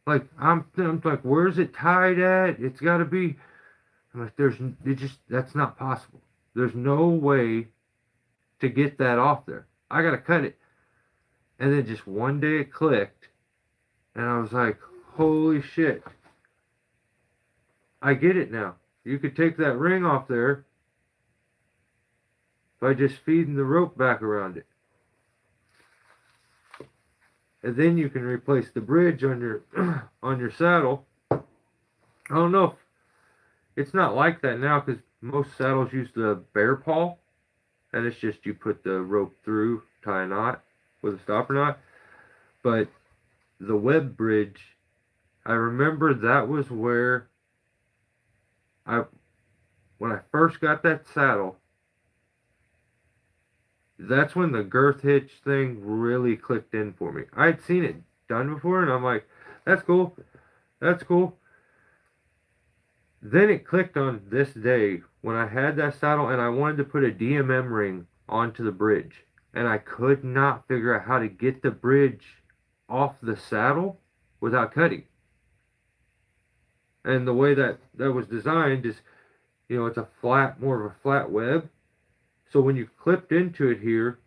Like, I'm like, where's it tied at? It's got to be. I'm like, that's not possible. There's no way to get that off there. I gotta cut it. And then just one day it clicked, and I was like, holy shit. I get it now. You could take that ring off there by just feeding the rope back around it. And then you can replace the bridge on your on your saddle. I don't know if it's not like that now, because most saddles use the bear paw. And it's just you put the rope through, tie a knot with a stopper knot. But the web bridge, I remember that was where when I first got that saddle, that's when the girth hitch thing really clicked in for me. I had seen it done before, and I'm like, that's cool. That's cool. Then it clicked on this day when I had that saddle and I wanted to put a DMM ring onto the bridge. And I could not figure out how to get the bridge off the saddle without cutting. And the way that was designed is, it's more of a flat web. So when you clipped into it here,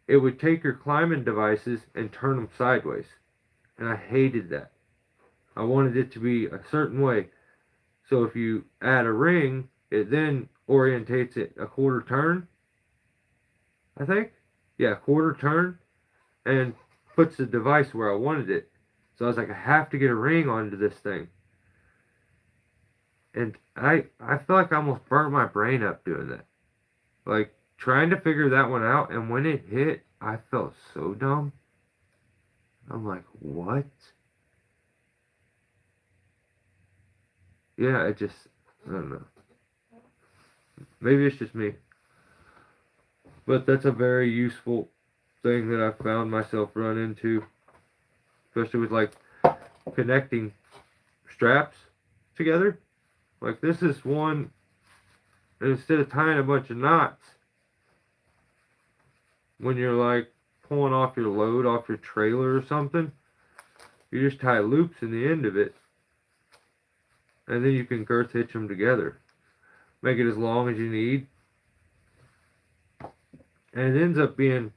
it would take your climbing devices and turn them sideways. And I hated that. I wanted it to be a certain way. So if you add a ring, it then orientates it a quarter turn, I think. Yeah, quarter turn, and puts the device where I wanted it. So I was like, I have to get a ring onto this thing. And I feel like I almost burnt my brain up doing that. Like, trying to figure that one out, and when it hit, I felt so dumb. I'm like, what? Yeah, I don't know. Maybe it's just me. But that's a very useful thing that I found myself run into. especially with like connecting straps together. Like this is one, and instead of tying a bunch of knots when you're like pulling off your load off your trailer or something, you just tie loops in the end of it, and then you can girth hitch them together. Make it as long as you need, and it ends up being,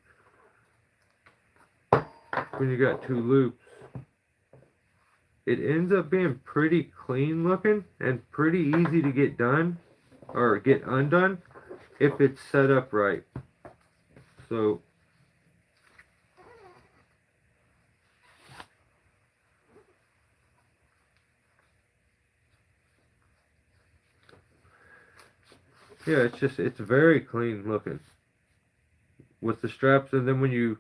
when you got two loops, it ends up being pretty clean looking and pretty easy to get done or get undone if it's set up right. So yeah, it's very clean looking with the straps, and then when you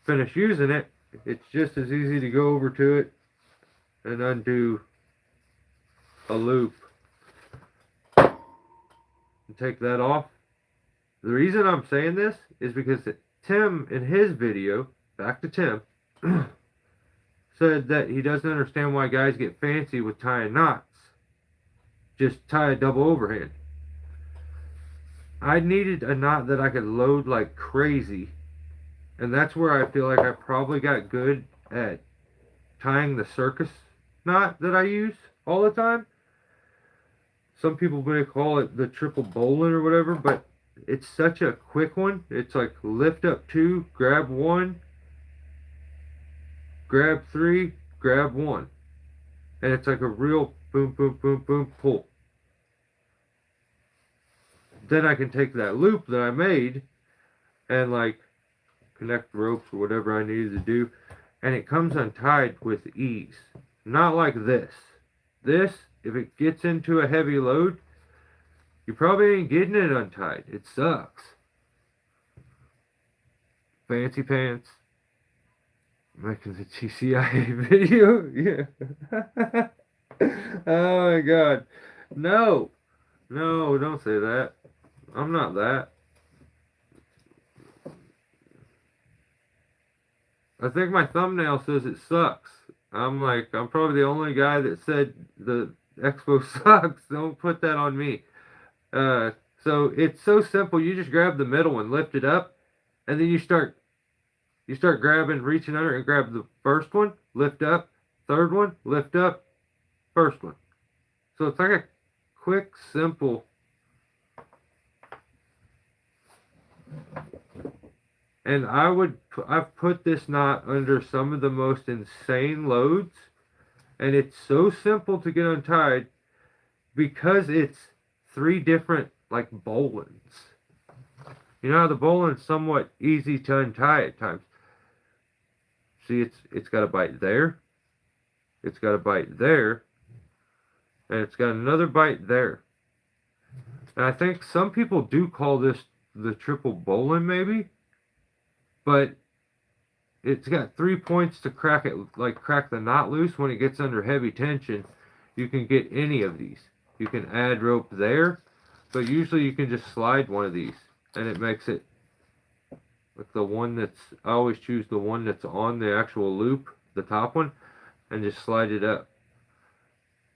finish using it, it's just as easy to go over to it and undo a loop and take that off. The reason I'm saying this is because Tim, in his video, back to Tim, said that he doesn't understand why guys get fancy with tying knots. Just tie a double overhand. I needed a knot that I could load like crazy, and that's where I feel like I probably got good at tying the circus knot that I use all the time. Some people may call it the triple bowline or whatever, but it's such a quick one. It's like lift up 2, grab 1, grab 3, grab 1. And it's like a real boom, boom, boom, boom, pull. Then I can take that loop that I made and like connect ropes or whatever I needed to do, and it comes untied with ease. Not like this. This, if it gets into a heavy load, you probably ain't getting it untied. It sucks. Fancy pants. Making the TCIA video? Yeah. Oh my god. No. No, don't say that. I'm not that. I think my thumbnail says it sucks. I'm probably the only guy that said the Expo sucks. Don't put that on me. So it's so simple. You just grab the middle one, lift it up, and then you start grabbing, reaching under and grab the first one, lift up, third one, lift up, first one. So it's like a quick, simple. And I've put this knot under some of the most insane loads, and it's so simple to get untied because it's 3 different like bowlines. You know how the bowline's somewhat easy to untie at times. See, it's got a bite there, it's got a bite there, and it's got another bite there. And I think some people do call this the triple bowline maybe, but it's got 3 points to crack it, like crack the knot loose when it gets under heavy tension. You can get any of these. You can add rope there, but usually you can just slide one of these, and it makes it like the one that's, I always choose the one that's on the actual loop, the top one, and just slide it up.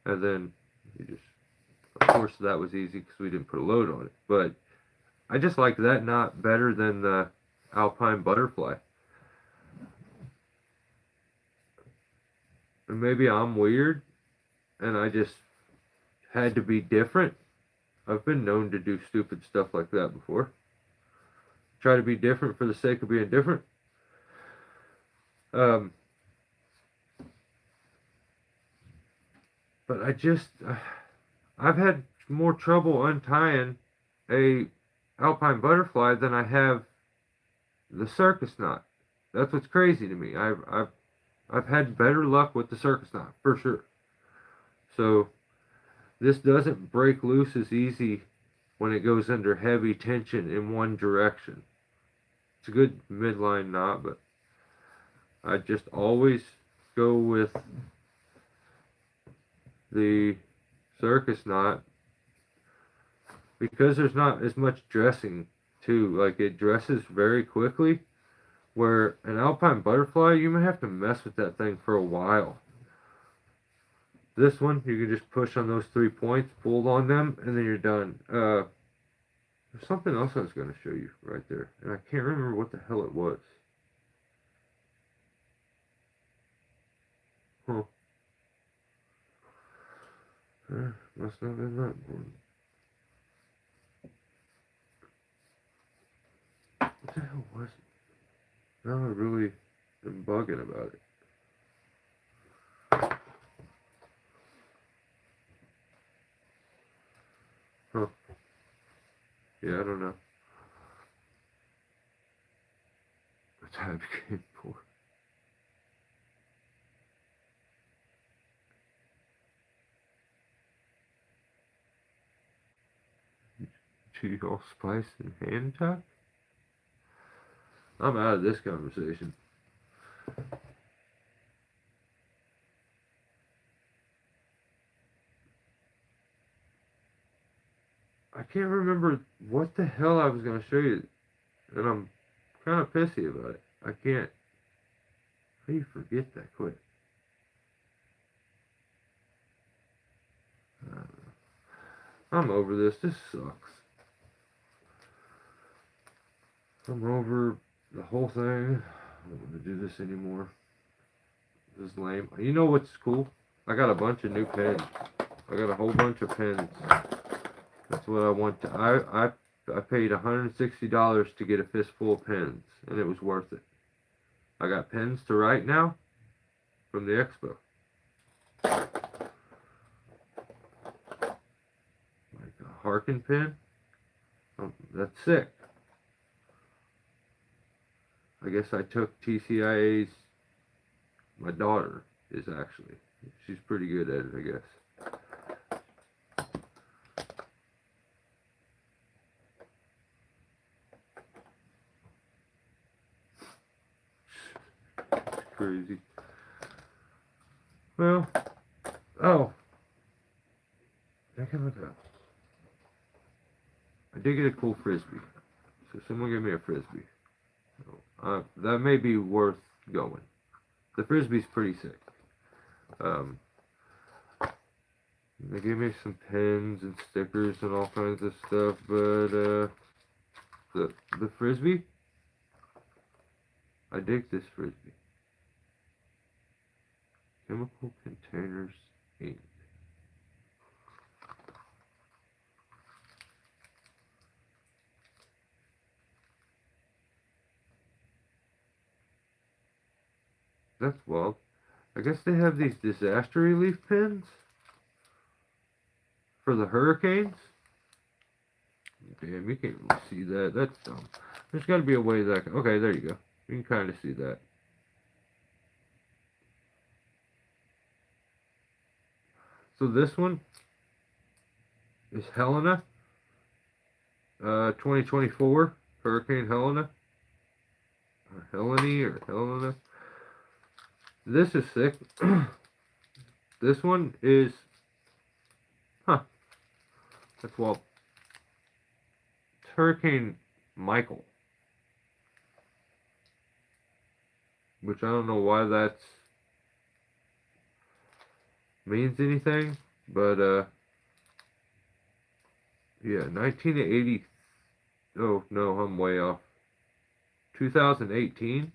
And then you just, of course that was easy because we didn't put a load on it, but I just like that knot better than the Alpine Butterfly. And maybe I'm weird and I just had to be different. I've been known to do stupid stuff like that before. Try to be different for the sake of being different. But I've had more trouble untying a Alpine Butterfly than I have the circus knot. That's what's crazy to me. I've had better luck with the circus knot for sure. So this doesn't break loose as easy when it goes under heavy tension in one direction. It's a good midline knot, but I just always go with the circus knot because there's not as much dressing too. Like it dresses very quickly, Where an alpine butterfly, you may have to mess with that thing for a while. This one, you can just push on those 3 points, pull on them, and then you're done. There's something else I was going to show you right there, and I can't remember what the hell it was. Huh. Must not have been that important. What the hell was it? Now I really am bugging about it. Huh. Yeah, I don't know. The tab became poor. Chili all spice and hand tuck? I'm out of this conversation. I can't remember what the hell I was going to show you, and I'm kind of pissy about it. I can't. How do you forget that quick? I'm over this. This sucks. I'm over the whole thing. I don't want to do this anymore. This is lame. You know what's cool? I got a bunch of new pens. I got a whole bunch of pens. That's what I want to. I paid $160 to get a fistful of pens, and it was worth it. I got pens to write now from the expo. Like a Harkin pen. That's sick. I guess I took TCIA's. My daughter is actually. She's pretty good at it, I guess. Crazy. Well, oh, I can look up. I did get a cool frisbee, so someone give me a frisbee. So, that may be worth going. The frisbee's pretty sick. They gave me some pins and stickers and all kinds of stuff, but the frisbee, I dig this frisbee. Chemical Containers Inc. That's wild. I guess they have these disaster relief pins for the hurricanes. Damn, you can't really see that. That's dumb. There's got to be a way that. Okay, there you go. You can kind of see that. So this one is Helena, 2024 Hurricane Helena, or Helena. This is sick. This one is, that's well, it's Hurricane Michael, which I don't know why that's means anything, but yeah, 1980. Oh no, I'm way off. 2018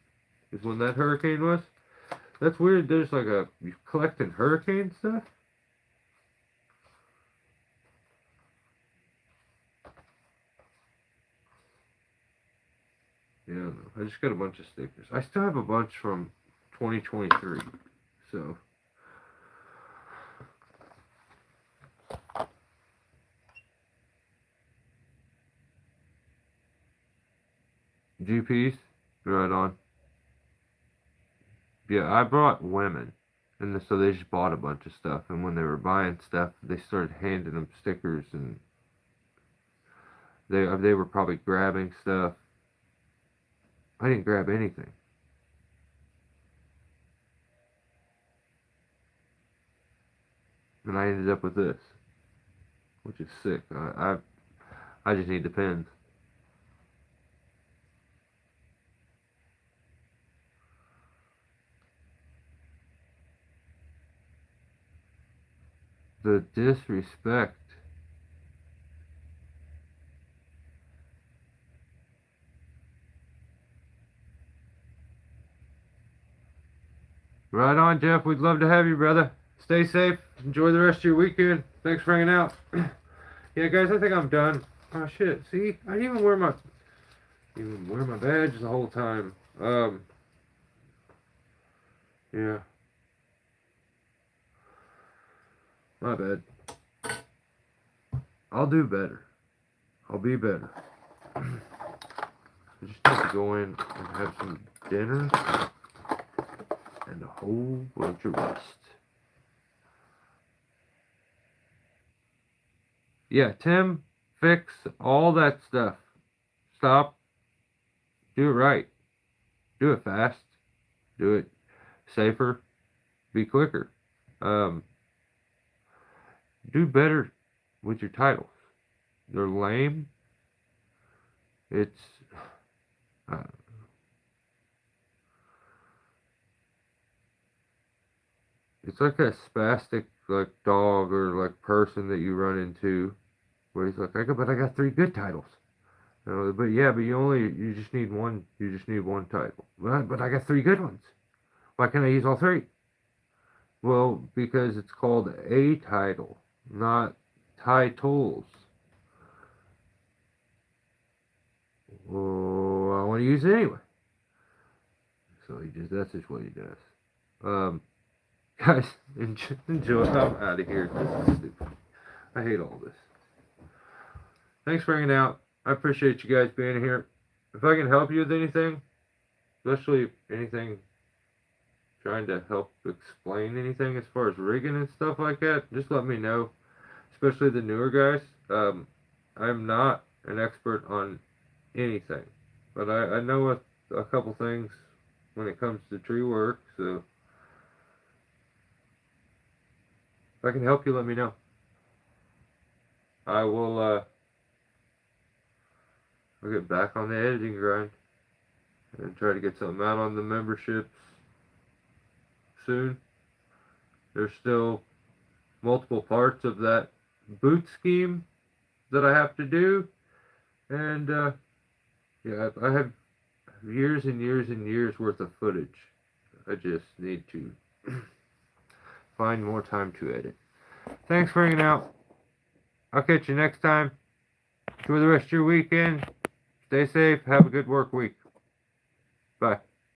is when that hurricane was. That's weird. There's like you're collecting hurricane stuff. Yeah, no, I just got a bunch of stickers. I still have a bunch from 2023, so. GPs, right on. Yeah, I brought women, and so they just bought a bunch of stuff. And when they were buying stuff, they started handing them stickers, and they were probably grabbing stuff. I didn't grab anything. And I ended up with this, which is sick. I just need the pens. The disrespect. Right on, Jeff. We'd love to have you, brother. Stay safe. Enjoy the rest of your weekend. Thanks for hanging out. Yeah, guys, I think I'm done. Oh shit! See, I didn't even wear my badge the whole time. Yeah, my bad. I'll do better. I'll be better. I just need to go in and have some dinner and a whole bunch of rest. Yeah, Tim, fix all that stuff. Stop. Do it right. Do it fast. Do it safer. Be quicker. Um, do better with your titles. They're lame. It's uh, it's like a spastic like dog or like person that you run into where he's like, but I got 3 good titles. But yeah, but you just need one. You just need one title. But I got 3 good ones. Why can't I use all 3? Well, because it's called a title, not titles. Oh, I want to use it anyway. So that's just what he does. Guys, enjoy. I'm out of here. This is stupid. I hate all this. Thanks for hanging out. I appreciate you guys being here. If I can help you with anything, especially anything trying to help explain anything as far as rigging and stuff like that, just let me know. Especially the newer guys. I'm not an expert on anything, but I know a couple things when it comes to tree work, so if I can help you, let me know. I will I'll get back on the editing grind and try to get something out on the memberships soon. There's still multiple parts of that boot scheme that I have to do, and yeah, I have years and years and years worth of footage. I just need to find more time to edit. Thanks for hanging out. I'll catch you next time. Enjoy the rest of your weekend. Stay safe. Have a good work week. Bye.